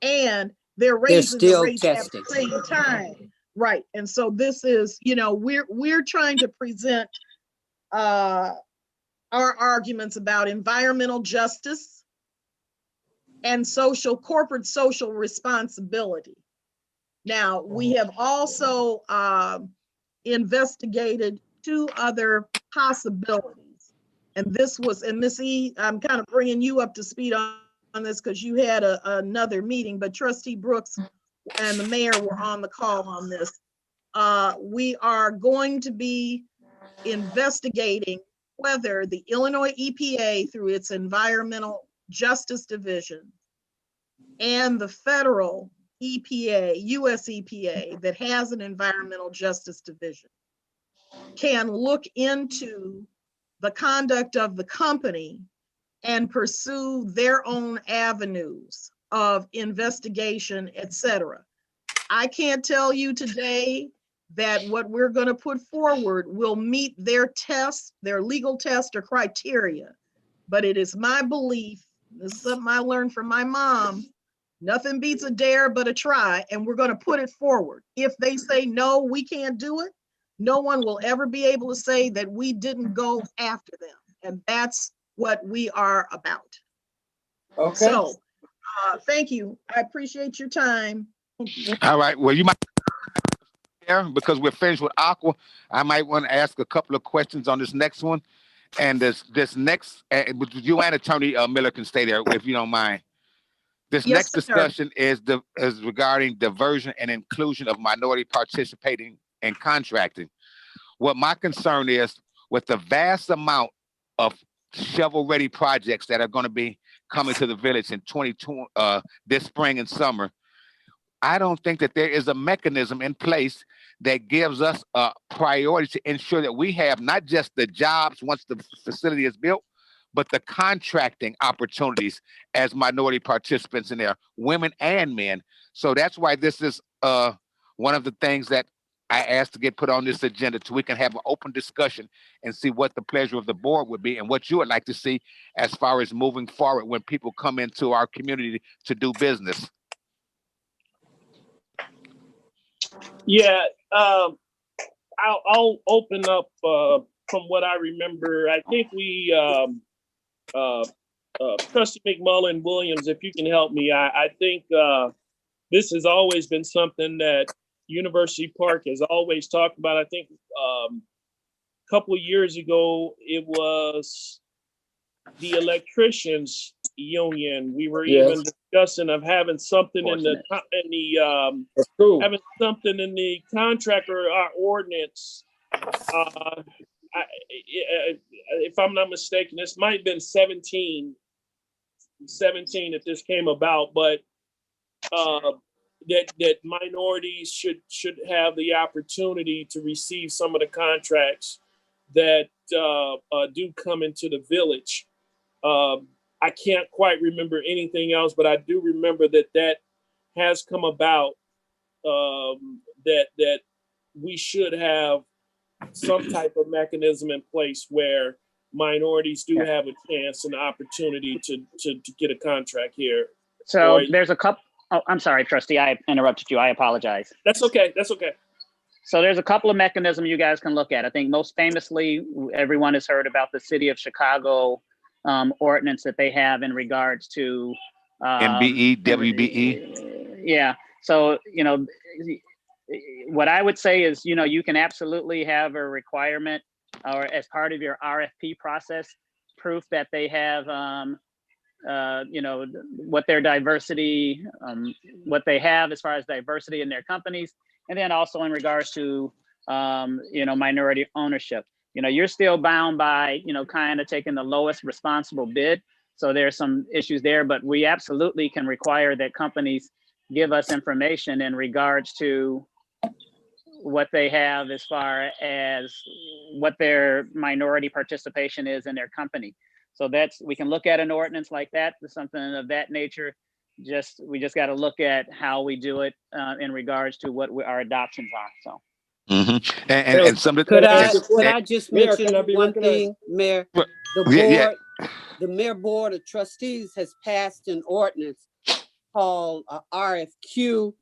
and they're raising the rates at the same time. Right. And so this is, you know, we're trying to present our arguments about environmental justice and corporate social responsibility. Now, we have also investigated two other possibilities. And this was, and Ms. E, I'm kind of bringing you up to speed on this because you had another meeting, but Trustee Brooks and the mayor were on the call on this. We are going to be investigating whether the Illinois EPA, through its Environmental Justice Division, and the federal EPA, US EPA, that has an Environmental Justice Division, can look into the conduct of the company and pursue their own avenues of investigation, etc. I can't tell you today that what we're going to put forward will meet their test, their legal test or criteria, but it is my belief, this is something I learned from my mom, nothing beats a dare but a try, and we're going to put it forward. If they say, no, we can't do it, no one will ever be able to say that we didn't go after them. And that's what we are about. Okay. So thank you. I appreciate your time. All right. Well, you might, because we're finished with Aqua, I might want to ask a couple of questions on this next one. And this next, you and Attorney Miller can stay there if you don't mind. This next discussion is regarding diversion and inclusion of minority participating in contracting. What my concern is, with the vast amount of shovel-ready projects that are going to be coming to the village in 2020, this spring and summer. I don't think that there is a mechanism in place that gives us a priority to ensure that we have not just the jobs once the facility is built, but the contracting opportunities as minority participants in there, women and men. So that's why this is one of the things that I asked to get put on this agenda so we can have an open discussion and see what the pleasure of the board would be and what you would like to see as far as moving forward when people come into our community to do business. Yeah, I'll open up from what I remember. I think we, Trustee McMullen Williams, if you can help me, I think this has always been something that University Park has always talked about. I think a couple of years ago, it was the electricians union. We were even discussing of having something having something in the contract or our ordinance. If I'm not mistaken, this might have been 17 that this came about, but that minorities should have the opportunity to receive some of the contracts that do come into the village. I can't quite remember anything else, but I do remember that has come about, that we should have some type of mechanism in place where minorities do have a chance and opportunity to get a contract here. So there's a couple. Oh, I'm sorry, Trustee, I interrupted you. I apologize. That's okay. That's okay. So there's a couple of mechanisms you guys can look at. I think most famously, everyone has heard about the City of Chicago ordinance that they have in regards to MBE, WBE. Yeah. So, what I would say is, you can absolutely have a requirement or as part of your RFP process, proof that they have, what their diversity, what they have as far as diversity in their companies. And then also in regards to, minority ownership. You're still bound by, kind of taking the lowest responsible bid. So there's some issues there, but we absolutely can require that companies give us information in regards to what they have as far as what their minority participation is in their company. So we can look at an ordinance like that, something of that nature. We just got to look at how we do it in regards to what our adoptions are. So. Mm-hmm. And some of could I just mention one thing, Mayor? The Mayor Board of Trustees has passed an ordinance called RFQ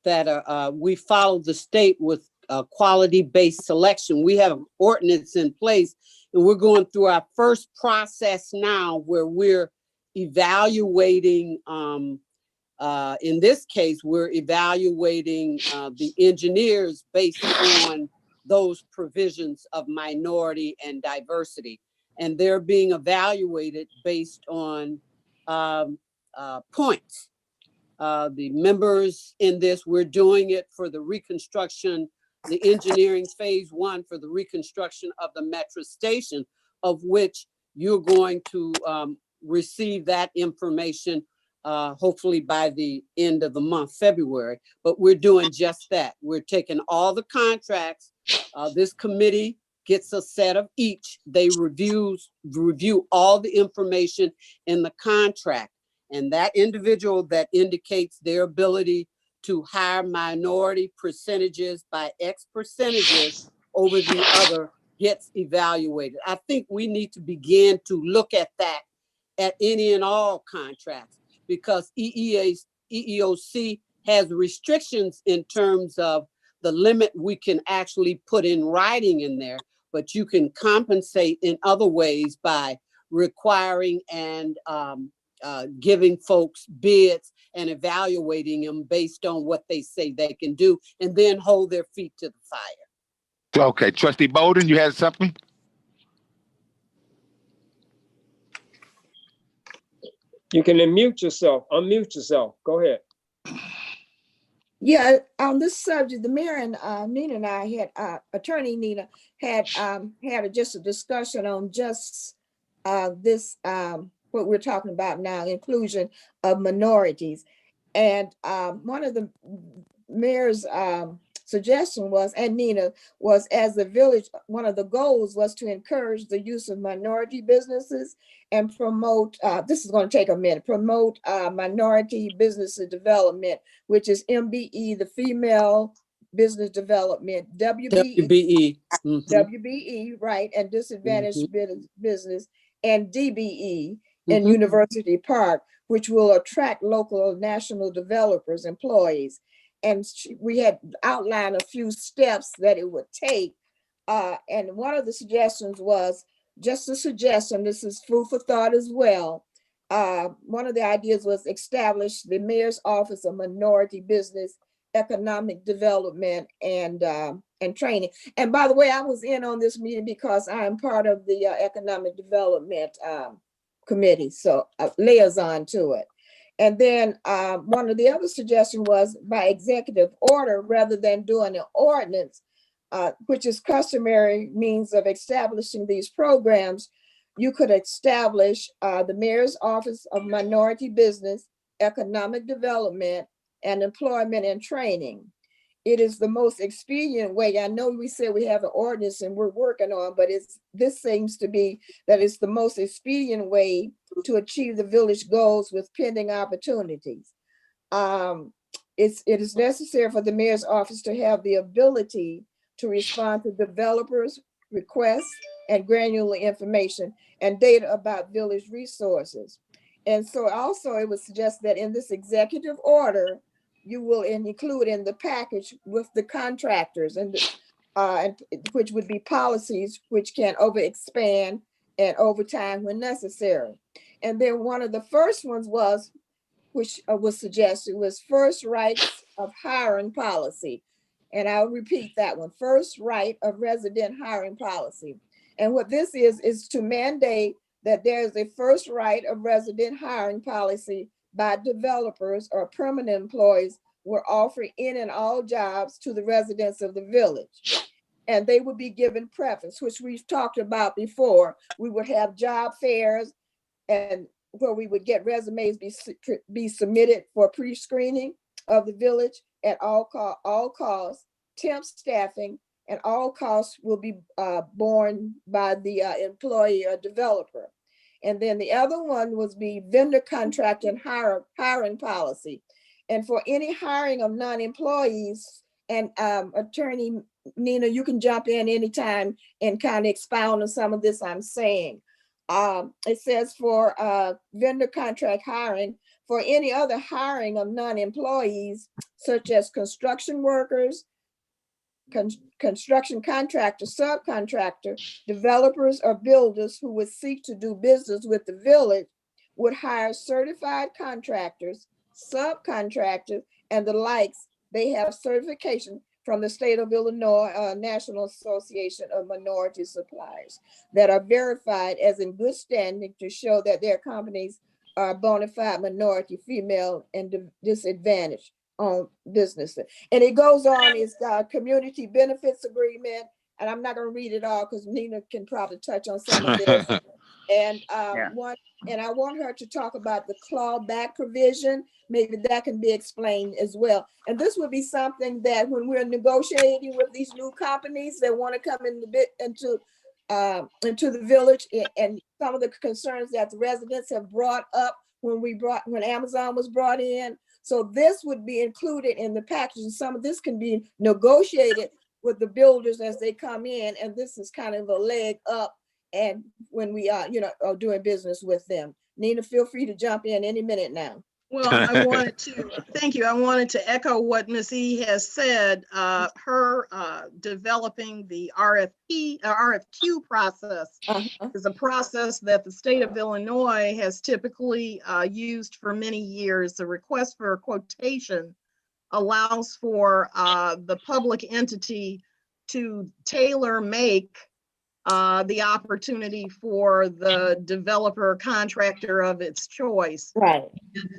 that we follow the state with quality-based selection. We have an ordinance in place, and we're going through our first process now where we're evaluating. In this case, we're evaluating the engineers based on those provisions of minority and diversity. And they're being evaluated based on points. The members in this, we're doing it for the reconstruction, the engineering phase 1 for the reconstruction of the metro station, of which you're going to receive that information hopefully by the end of the month, February. But we're doing just that. We're taking all the contracts. This committee gets a set of each. They review all the information in the contract. And that individual that indicates their ability to hire minority percentages by X percentages over the other gets evaluated. I think we need to begin to look at that at any and all contracts, because EEOC has restrictions in terms of the limit we can actually put in writing in there, but you can compensate in other ways by requiring and giving folks bids and evaluating them based on what they say they can do, and then hold their feet to the fire. Okay, Trustee Bolden, you had something? You can unmute yourself. Go ahead. Yeah, on this subject, the mayor and Nina and I had, Attorney Nina had just a discussion on just this what we're talking about now, inclusion of minorities. And one of the mayor's suggestion was, and Nina, was as the village, one of the goals was to encourage the use of minority businesses and promote, this is going to take a minute, promote minority business development, which is MBE, the female business development, WBE, WBE, right, and disadvantaged business, and DBE in University Park, which will attract local national developers, employees. And we had outlined a few steps that it would take. And one of the suggestions was, just a suggestion, this is food for thought as well. One of the ideas was establish the mayor's office of minority business, economic development, and training. And by the way, I was in on this meeting because I am part of the economic development committee, so liaison to it. And then one of the other suggestions was by executive order rather than doing an ordinance, which is customary means of establishing these programs. You could establish the mayor's office of minority business, economic development, and employment and training. It is the most expedient way. I know we said we have an ordinance and we're working on, but this seems to be that it's the most expedient way to achieve the village goals with pending opportunities. It is necessary for the mayor's office to have the ability to respond to developers' requests and granular information and data about village resources. And so also it would suggest that in this executive order, you will include in the package with the contractors and which would be policies which can overexpand and overtime when necessary. And then one of the first ones was, which was suggested, was first rights of hiring policy. And I'll repeat that one, first right of resident hiring policy. And what this is to mandate that there is a first right of resident hiring policy by developers or permanent employees were offered in and all jobs to the residents of the village. And they would be given preference, which we've talked about before. We would have job fairs and where we would get resumes be submitted for pre-screening of the village at all costs, temp staffing, and all costs will be borne by the employee or developer. And then the other one was be vendor contract and hiring policy. And for any hiring of non-employees, and Attorney Nina, you can jump in anytime and kind of expound on some of this I'm saying. It says for vendor contract hiring, for any other hiring of non-employees, such as construction workers, construction contractor, subcontractor, developers, or builders who would seek to do business with the village would hire certified contractors, subcontractors, and the likes. They have certification from the state of Illinois, National Association of Minority Suppliers, that are verified as in good standing to show that their companies are bona fide minority, female, and disadvantaged on businesses. And it goes on, it's community benefits agreement, and I'm not going to read it all because Nina can probably touch on some of this. And I want her to talk about the clawback provision. Maybe that can be explained as well. And this would be something that when we're negotiating with these new companies that want to come into the village, and some of the concerns that the residents have brought up when Amazon was brought in. So this would be included in the package, and some of this can be negotiated with the builders as they come in, and this is kind of a leg up. And when we are doing business with them. Nina, feel free to jump in any minute now. Well, I wanted to, thank you. I wanted to echo what Ms. E has said. Her developing the RFQ process is a process that the state of Illinois has typically used for many years. The request for a quotation allows for the public entity to tailor make the opportunity for the developer contractor of its choice. Right.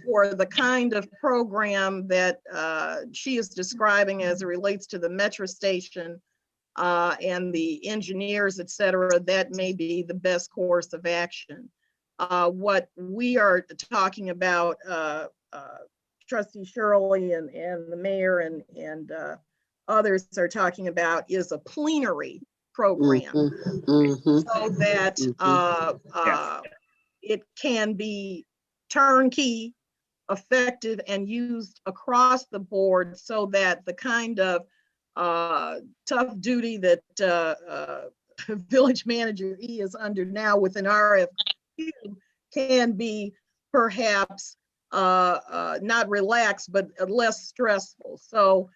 For the kind of program that she is describing as it relates to the metro station, and the engineers, et cetera, that may be the best course of action. What we are talking about, Trustee Shirley and the mayor and others are talking about is a plenary program so that it can be turnkey, effective, and used across the board so that the kind of tough duty that village manager E is under now with an RFQ can be perhaps not relaxed, but less stressful. So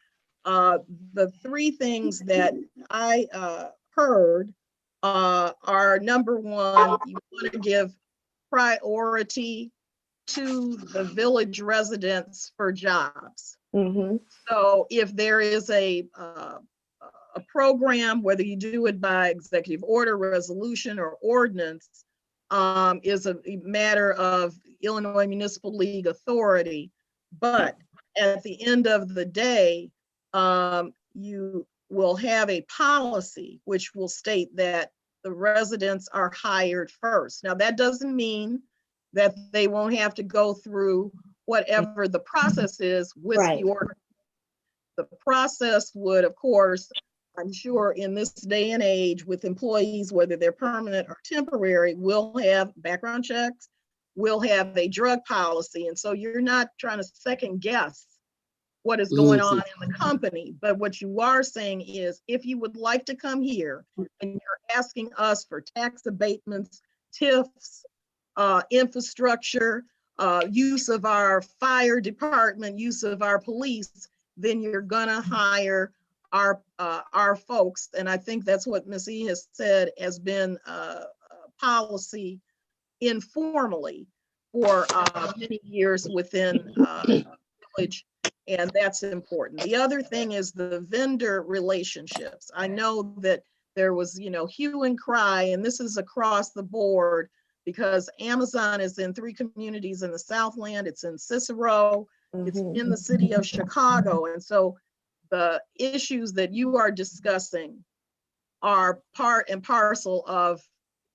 the three things that I heard are, number one, you want to give priority to the village residents for jobs. So if there is a program, whether you do it by executive order, resolution, or ordinance, is a matter of Illinois Municipal League authority. But at the end of the day, you will have a policy which will state that the residents are hired first. Now, that doesn't mean that they won't have to go through whatever the process is with the order. The process would, of course, I'm sure in this day and age with employees, whether they're permanent or temporary, will have background checks, will have a drug policy. And so you're not trying to second guess what is going on in the company. But what you are saying is, if you would like to come here and you're asking us for tax abatements, TIFs, infrastructure, use of our fire department, use of our police, then you're gonna hire our folks. And I think that's what Ms. E has said has been policy informally for many years within the village, and that's important. The other thing is the vendor relationships. I know that there was, hue and cry, and this is across the board, because Amazon is in 3 communities in the Southland, it's in Cicero, it's in the city of Chicago. And so the issues that you are discussing are part and parcel of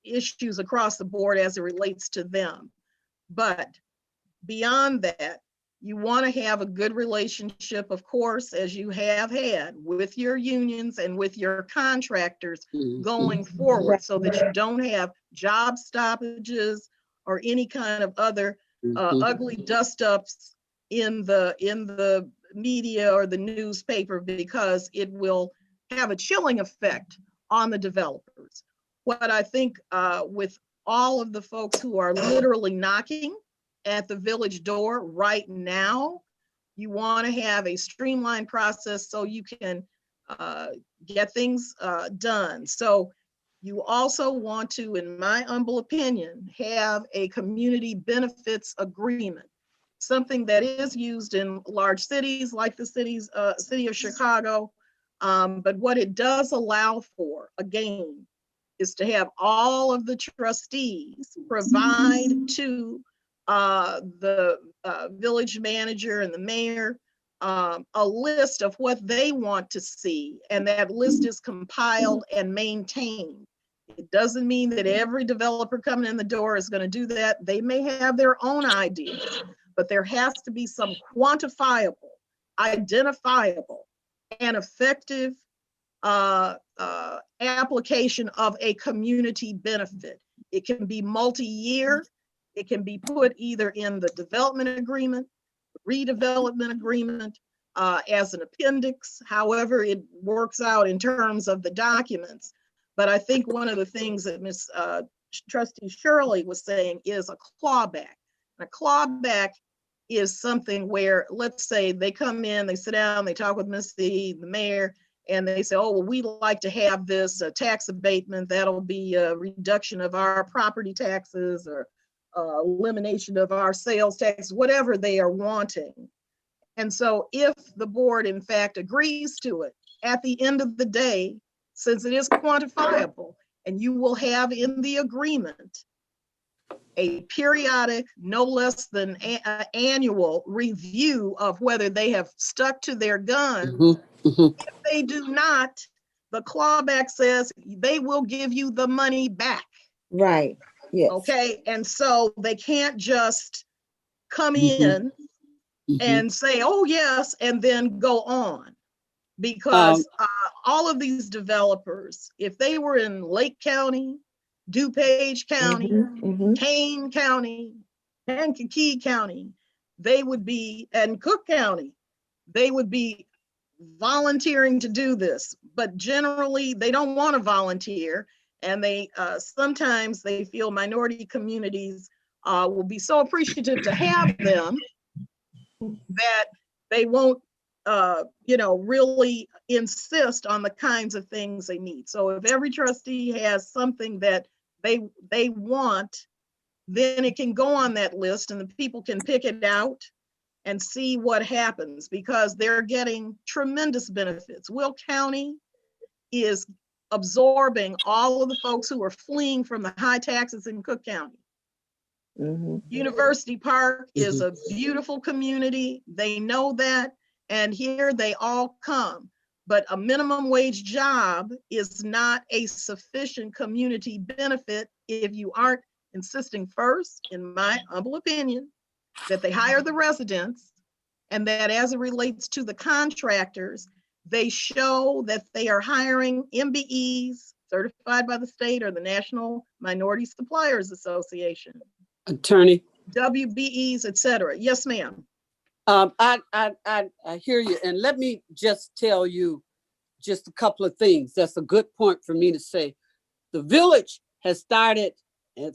issues across the board as it relates to them. But beyond that, you want to have a good relationship, of course, as you have had with your unions and with your contractors going forward, so that you don't have job stoppages or any kind of other ugly dust-ups in the media or the newspaper, because it will have a chilling effect on the developers. What I think with all of the folks who are literally knocking at the village door right now, you want to have a streamlined process so you can get things done. So you also want to, in my humble opinion, have a community benefits agreement, something that is used in large cities like the city of Chicago. But what it does allow for, again, is to have all of the trustees provide to the village manager and the mayor a list of what they want to see, and that list is compiled and maintained. It doesn't mean that every developer coming in the door is going to do that. They may have their own ideas, but there has to be some quantifiable, identifiable, and effective application of a community benefit. It can be multi-year. It can be put either in the development agreement, redevelopment agreement, as an appendix, however it works out in terms of the documents. But I think one of the things that Ms. Trustee Shirley was saying is a clawback. A clawback is something where, let's say they come in, they sit down, they talk with Ms. the mayor, and they say, oh, well, we'd like to have this tax abatement. That'll be a reduction of our property taxes or elimination of our sales tax, whatever they are wanting. And so if the board, in fact, agrees to it, at the end of the day, since it is quantifiable, and you will have in the agreement a periodic, no less than annual review of whether they have stuck to their guns. If they do not, the clawback says they will give you the money back. Right. Yes. Okay. And so they can't just come Mhm. in and say, oh, yes, and then go on. Because all of these developers, if they were in Lake County, DuPage County, Kane County, Kankakee County, they would be, and Cook County, they would be volunteering to do this. But generally, they don't want to volunteer. And they sometimes they feel minority communities will be so appreciative to have them that they won't really insist on the kinds of things they need. So if every trustee has something that they want, then it can go on that list and the people can pick it out and see what happens, because they're getting tremendous benefits. Will County is absorbing all of the folks who are fleeing from the high taxes in Cook County. University Park is a beautiful community. They know that. And here they all come. But a minimum wage job is not a sufficient community benefit if you aren't insisting first, in my humble opinion, that they hire the residents, and that as it relates to the contractors, they show that they are hiring MBEs certified by the state or the National Minority Suppliers Association. Attorney. WBEs, et cetera. Yes, ma'am. I hear you. And let me just tell you just a couple of things. That's a good point for me to say. The village has started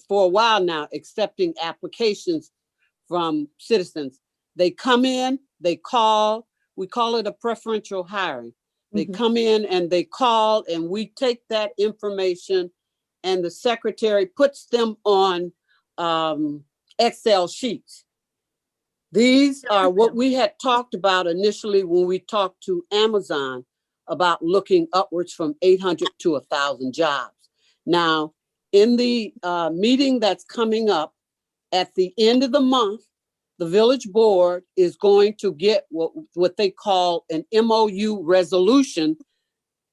for a while now accepting applications from citizens. They come in, they call, we call it a preferential hiring. They come in and they call, and we take that information and the secretary puts them on Excel sheets. These are what we had talked about initially when we talked to Amazon about looking upwards from 800 to 1,000 jobs. Now, in the meeting that's coming up at the end of the month, the village board is going to get what they call an MOU resolution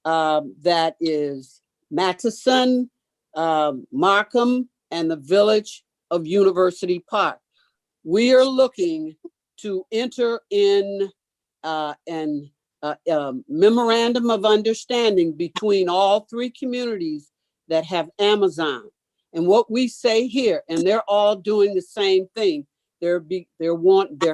that is Matheson, Markham, and the village of University Park. We are looking to enter in a memorandum of understanding between all three communities that have Amazon. And what we say here, and they're all doing the same thing. They're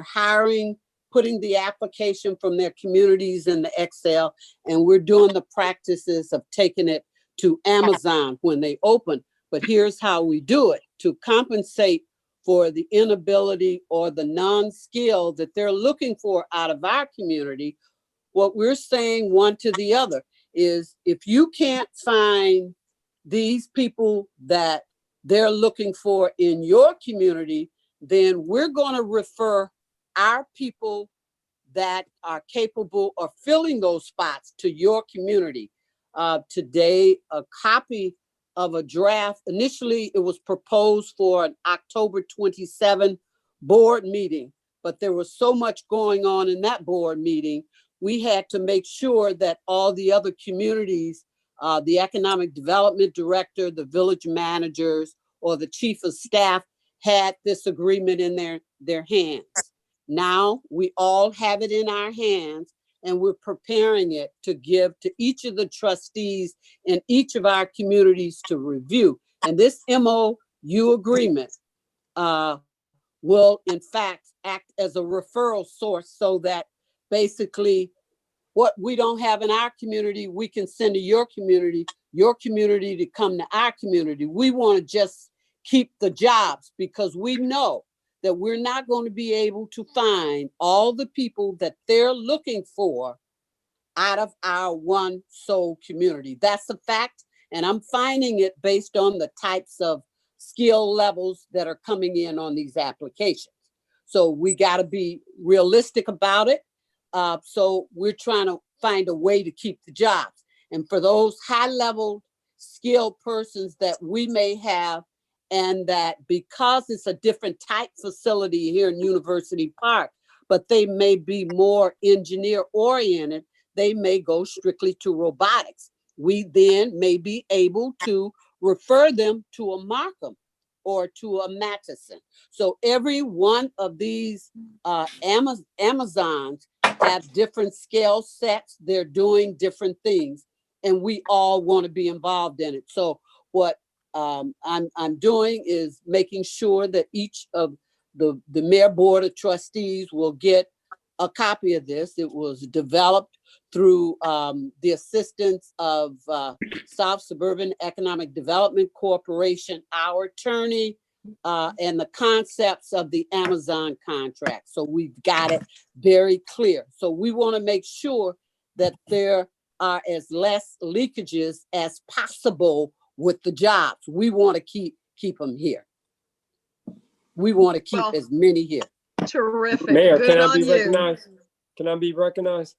hiring, putting the application from their communities in the Excel, and we're doing the practices of taking it to Amazon when they open. But here's how we do it: to compensate for the inability or the non-skill that they're looking for out of our community. What we're saying one to the other is, if you can't find these people that they're looking for in your community, then we're going to refer our people that are capable of filling those spots to your community. Today, a copy of a draft, initially it was proposed for an October 27 board meeting, but there was so much going on in that board meeting, we had to make sure that all the other communities, the economic development director, the village managers, or the chief of staff had this agreement in their hands. Now we all have it in our hands, and we're preparing it to give to each of the trustees in each of our communities to review. And this MOU agreement will in fact act as a referral source, so that basically what we don't have in our community, we can send to your community to come to our community. We want to just keep the jobs, because we know that we're not going to be able to find all the people that they're looking for out of our one sole community. That's a fact. And I'm finding it based on the types of skill levels that are coming in on these applications. So we got to be realistic about it. So we're trying to find a way to keep the jobs. And for those high level skilled persons that we may have, and that because it's a different type facility here in University Park, but they may be more engineer oriented, they may go strictly to robotics. we then may be able to refer them to a Markham or to a Matheson. So every one of these Amazons have different skill sets. They're doing different things, and we all want to be involved in it. So what I'm doing is making sure that each of the Mayor Board of Trustees will get a copy of this. It was developed through the assistance of South Suburban Economic Development Corporation, our attorney, and the concepts of the Amazon contract. So we've got it very clear. So we want to make sure that there are as less leakages as possible with the jobs. We want to keep them here. We want to keep as many here. Terrific. Mayor, Good can I on be you. recognized? Can I be recognized?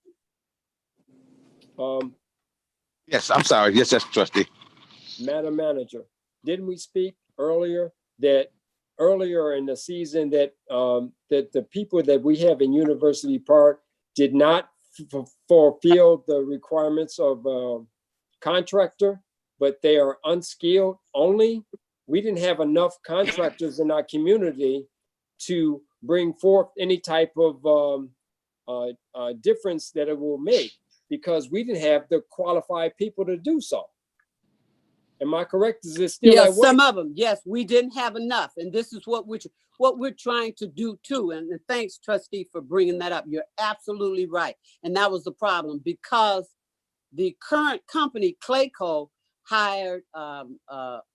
Yes, I'm sorry. Yes, that's trustee. Madam Manager, didn't we speak earlier that earlier in the season that that the people that we have in University Park did not fulfill the requirements of contractor, but they are unskilled only? We didn't have enough contractors in our community to bring forth any type of difference that it will make, because we didn't have the qualified people to do so. Am I correct? Is it still that way? Some of them, yes, we didn't have enough. And this is what we're trying to do too. And thanks, trustee, for bringing that up. You're absolutely right. And that was the problem, because the current company, Clayco, hired a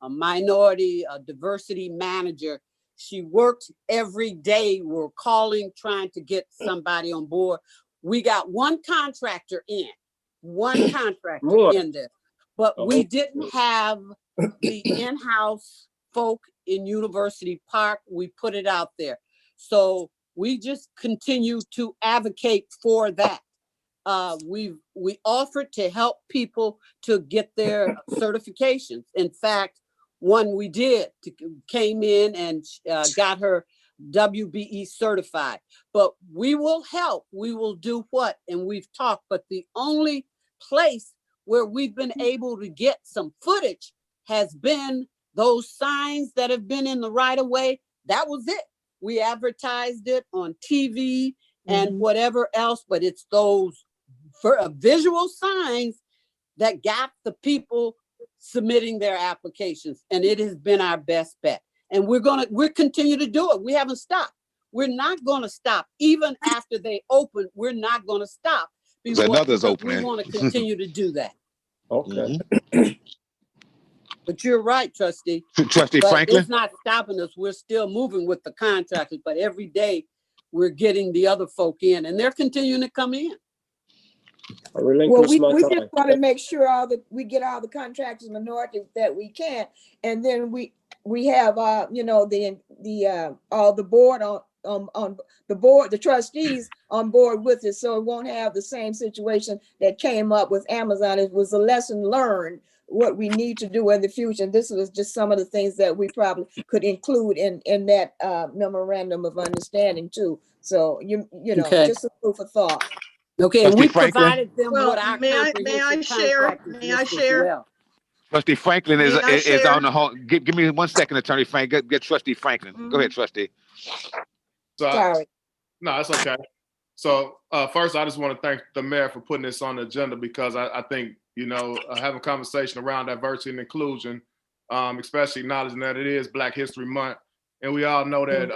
minority, a diversity manager. She worked every day. We're calling, trying to get somebody on board. We got one contractor in this, but we didn't have the in-house folk in University Park. We put it out there. So we just continue to advocate for that. We offered to help people to get their certifications. In fact, one we did came in and got her WBE certified. But we will help. We will do what? And we've talked. But the only place where we've been able to get some footage has been those signs that have been in the right of way. That was it. We advertised it on TV and whatever else, but it's those visual signs that got the people submitting their applications, and it has been our best bet. And we're continue to do it. We haven't stopped. We're not going to stop. Even after they open, we're not going to stop. Another's opening. We want to continue to do that. Okay. But you're right, trustee. Trustee Franklin? It's not stopping us. We're still moving with the contractors, but every day we're getting the other folk in, and they're continuing to come in. Well, we just want to make sure we get all the contractors minority that we can, and then we have you know, all the board on the board, the trustees on board with it, so it won't have the same situation that came up with Amazon. It was a lesson learned what we need to do in the future. And this was just some of the things that we probably could include in that memorandum of understanding too. So you know, just a food for thought. Okay, Trustee we Franklin? provided them with our May I share? Trustee Franklin is share? on the home. Give me 1 second, Attorney Frank. Get Trustee Franklin. Go ahead, Trustee. Sorry. No, it's okay. So first, I just want to thank the mayor for putting this on the agenda, because I think, you know, having a conversation around diversity and inclusion, especially acknowledging that it is Black History Month. And we all know that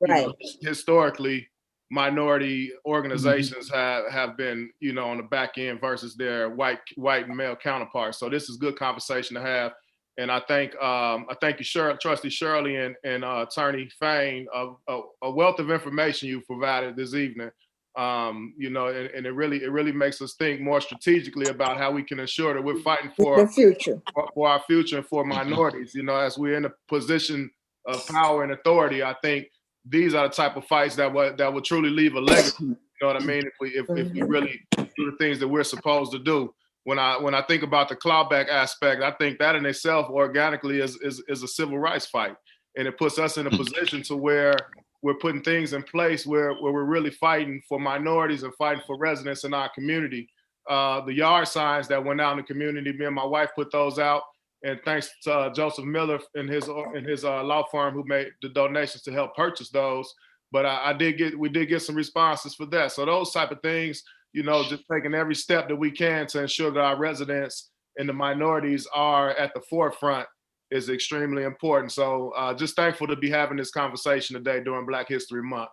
you know, historically, minority organizations have been, you know, on the back end versus their white and male counterparts. So this is good conversation to have. And I thank you, Trustee Shirley and Attorney Fain, a wealth of information you provided this evening. You know, and it really makes us think more strategically about how we can ensure that we're fighting for the future, for our future and for minorities. You know, as we're in a position of power and authority, I think these are the type of fights that will truly leave a legacy. You know what I mean? If we really do the things that we're supposed to do. When I think about the clawback aspect, I think that in itself organically is a civil rights fight, and it puts us in a position to where we're putting things in place where we're really fighting for minorities and fighting for residents in our community. the yard signs that went out in the community. Me and my wife put those out. And thanks to Joseph Miller and his law firm who made the donations to help purchase those. But we did get some responses for that. So those type of things, you know, just taking every step that we can to ensure that our residents and the minorities are at the forefront is extremely important. So just thankful to be having this conversation today during Black History Month.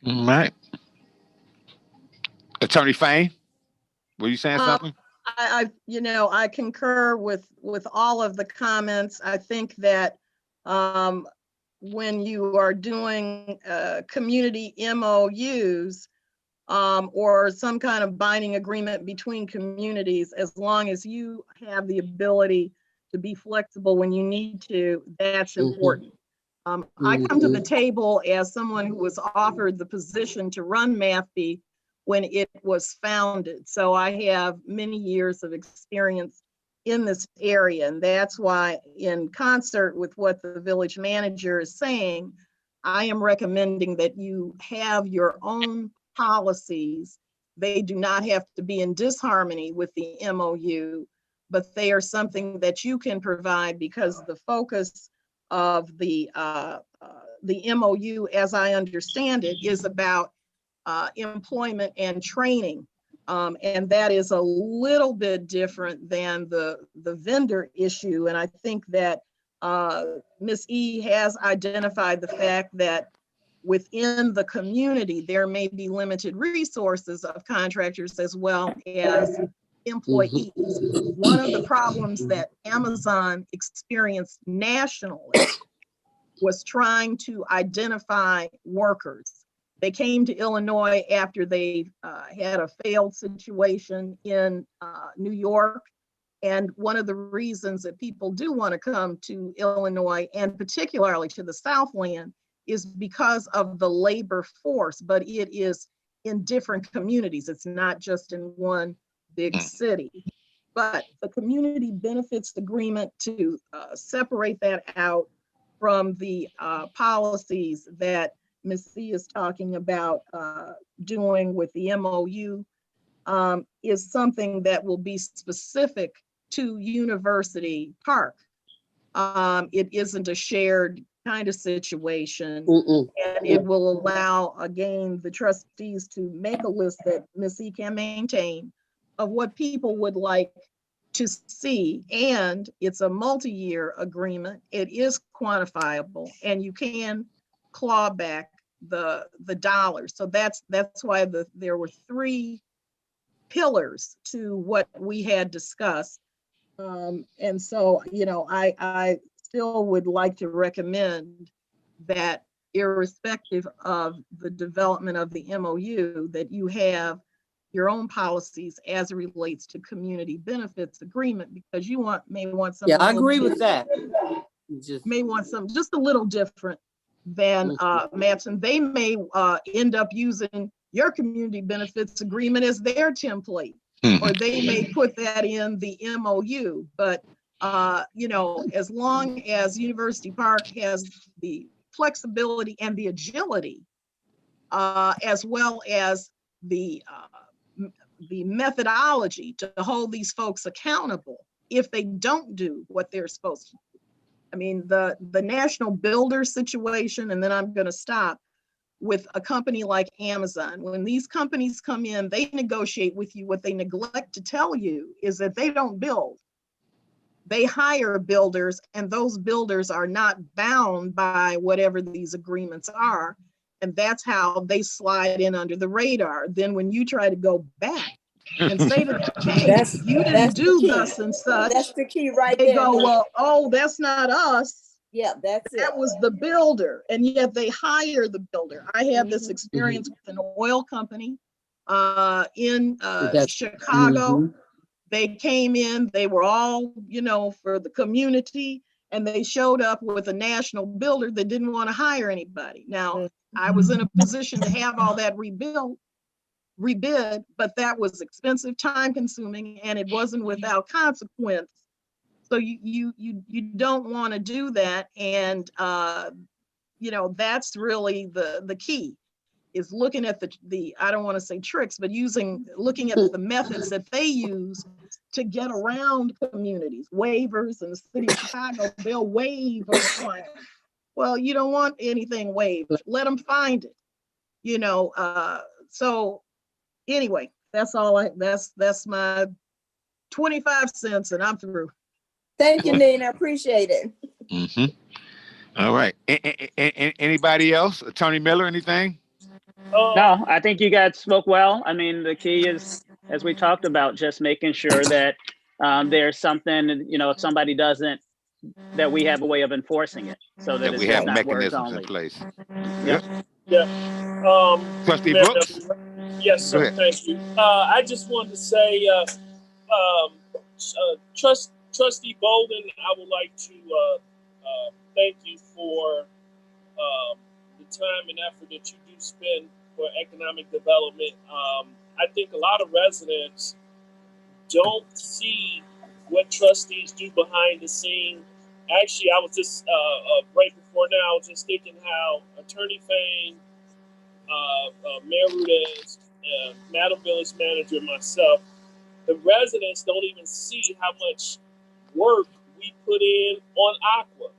All right. Attorney Fain, were you saying something? I concur with all of the comments. I think that when you are doing community MOUs or some kind of binding agreement between communities, as long as you have the ability to be flexible when you need to, that's important. I come to the table as someone who was offered the position to run MAFB when it was founded. So I have many years of experience in this area. And that's why, in concert with what the village manager is saying, I am recommending that you have your own policies. They do not have to be in disharmony with the MOU, but they are something that you can provide, because the focus of the MOU, as I understand it, is about employment and training. And that is a little bit different than the vendor issue. And I think that Ms. E has identified the fact that within the community, there may be limited resources of contractors as well as employees. One of the problems that Amazon experienced nationally was trying to identify workers. They came to Illinois after they had a failed situation in New York. And one of the reasons that people do want to come to Illinois, and particularly to the Southland, is because of the labor force, but it is in different communities. It's not just in one big city. But the community benefits agreement, to separate that out from the policies that Ms. C is talking about doing with the MOU, is something that will be specific to University Park. It isn't a shared kind of situation, and it will allow, again, the trustees to make a list that Ms. E can maintain of what people would like to see. And it's a multi-year agreement. It is quantifiable, and you can claw back the dollars. So that's why there were 3 pillars to what we had discussed. And so, you know, I still would like to recommend that, irrespective of the development of the MOU, that you have your own policies as it relates to community benefits agreement, because you may want something. Yeah, I agree with that. May want something just a little different than MAPS, and they may end up using your community benefits agreement as their template, or they may put that in the MOU. But you know, as long as University Park has the flexibility and the agility, as well as the methodology to hold these folks accountable if they don't do what they're supposed to do. I mean, the national builder situation, and then I'm going to stop with a company like Amazon. When these companies come in, they negotiate with you. What they neglect to tell you is that they don't build. They hire builders, and those builders are not bound by whatever these agreements are. And that's how they slide in under the radar. Then when you try to go back and say to them, hey, you didn't do thus and such. That's the key right they there. They go, well, oh, that's not us. Yeah, that's it. That was the builder. And yet they hire the builder. I had this experience with an oil company in Chicago. They came in, they were all, you know, for the community, and they showed up with a national builder that didn't want to hire anybody. Now, I was in a position to have all that rebid, but that was expensive, time consuming, and it wasn't without consequence. So you don't want to do that. And you know, that's really the key, is looking at the I don't want to say tricks, but looking at the methods that they use to get around communities, waivers. In the city of Chicago, they'll waive a requirement. Well, you don't want anything waived. Let them find it. You know, so anyway, that's my 25 cents and I'm through. Thank you, Nina. I appreciate it. Mm-hmm. All right. Anybody else? Attorney Miller, anything? No, I think you guys spoke well. I mean, the key is, as we talked about, just making sure that there's something, you know, if somebody doesn't, that we have a way of enforcing it so that it's we just have not words mechanisms in only. place. Yep. Yeah. Trustee Brooks? Yes, sir. Go ahead. Thank you. I just wanted to say, Trustee Bolden, I would like to thank you for the time and effort that you do spend for economic development. I think a lot of residents don't see what trustees do behind the scene. Actually, I was just right before now, I was just thinking how Attorney Fain, Mayor Rudez, Madam Village Manager, and myself, the residents don't even see how much work we put in on Aqua.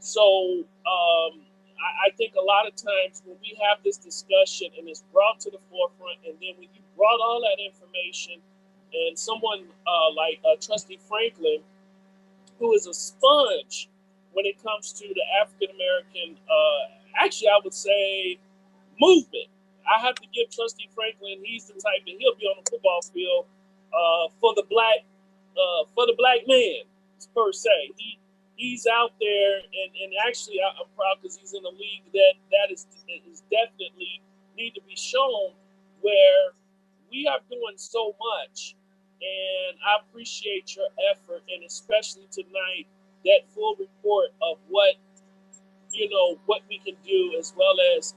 So I think a lot of times when we have this discussion and it's brought to the forefront, and then when you brought all that information, and someone like Trustee Franklin, who is a sponge when it comes to the African American, actually I would say movement. I have to give Trustee Franklin, he's the type that he'll be on the football field for the black man per se. He's out there, and actually I'm proud because he's in a league that is definitely need to be shown, where we are doing so much, and I appreciate your effort, and especially tonight, that full report of what we can do, as well as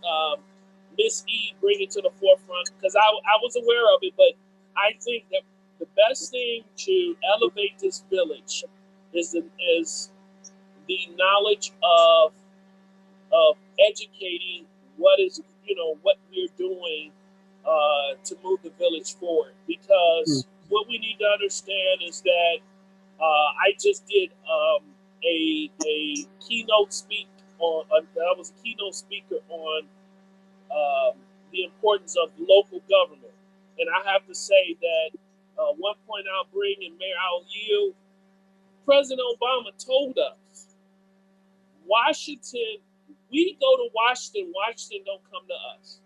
Miss E bring it to the forefront, because I was aware of it, but I think that the best thing to elevate this village is the knowledge of educating what we're doing to move the village forward. Because what we need to understand is that I just did a keynote speak on. I was a keynote speaker on the importance of local government, and I have to say that one point I'll bring, and Mayor, I'll yield. President Obama told us, Washington, we go to Washington, Washington don't come to us.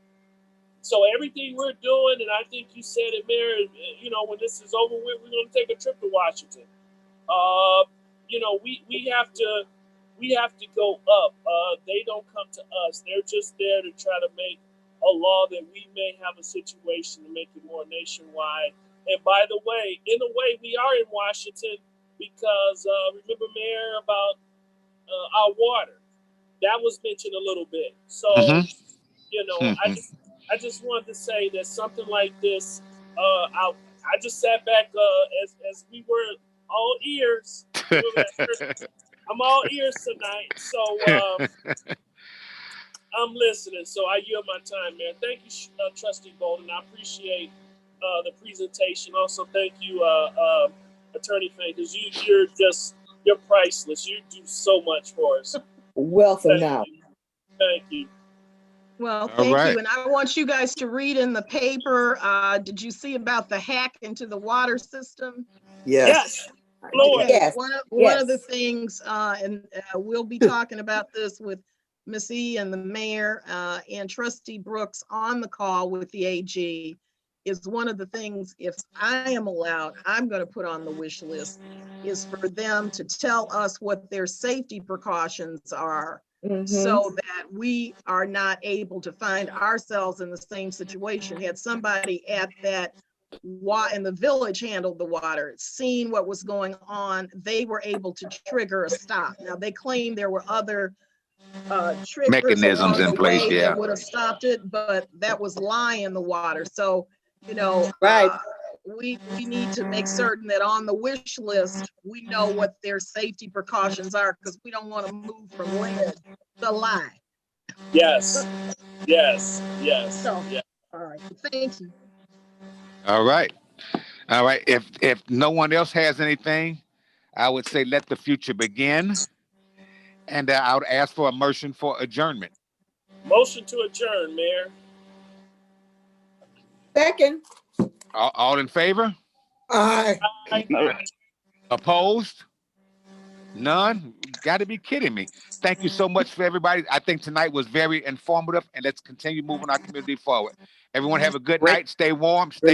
So everything we're doing, and I think you said it, Mayor, when this is over with, we're going to take a trip to Washington. We have to go up. They don't come to us. They're just there to try to make a law that we may have a situation to make it more nationwide. And by the way, in a way, we are in Washington because remember, Mayor, about our water. That was mentioned a little bit. So, I just wanted to say that something like this, I just sat back as we were all ears. I'm all ears tonight. So I'm listening. So I yield my time, man. Thank you, Trustee Bolden. I appreciate the presentation. Also, thank you, Attorney Fain, because you're priceless. You do so much for us. Wealth of knowledge. Thank you. Well, thank you. And I want you guys to read in the paper. Did you see about the hack into the water system? Yes. Okay. Yes. One of the things, and we'll be talking about this with Ms. E and the mayor and Trustee Brooks on the call with the AG, is one of the things, if I am allowed, I'm going to put on the wish list, is for them to tell us what their safety precautions are, so that we are not able to find ourselves in the same situation. Had somebody at that in the village handled the water, seen what was going on, they were able to trigger a stop. Now they claim there were other triggers mechanisms in place, that would have stopped it, but that was lye in the water. So, we need to make certain that on the wish list, we know what their safety precautions are, because we don't want to move from lead to lye. Yes. Yes, yes, So, yeah. all right, thank you. All right. All right. If no one else has anything, I would say let the future begin. And I would ask for a motion for adjournment. Motion to adjourn, Mayor. Second. All in favor? Aye. Opposed? None? Got to be kidding me. Thank you so much for everybody. I think tonight was very informative, and let's continue moving our community forward. Everyone have a good night. Stay warm. Stay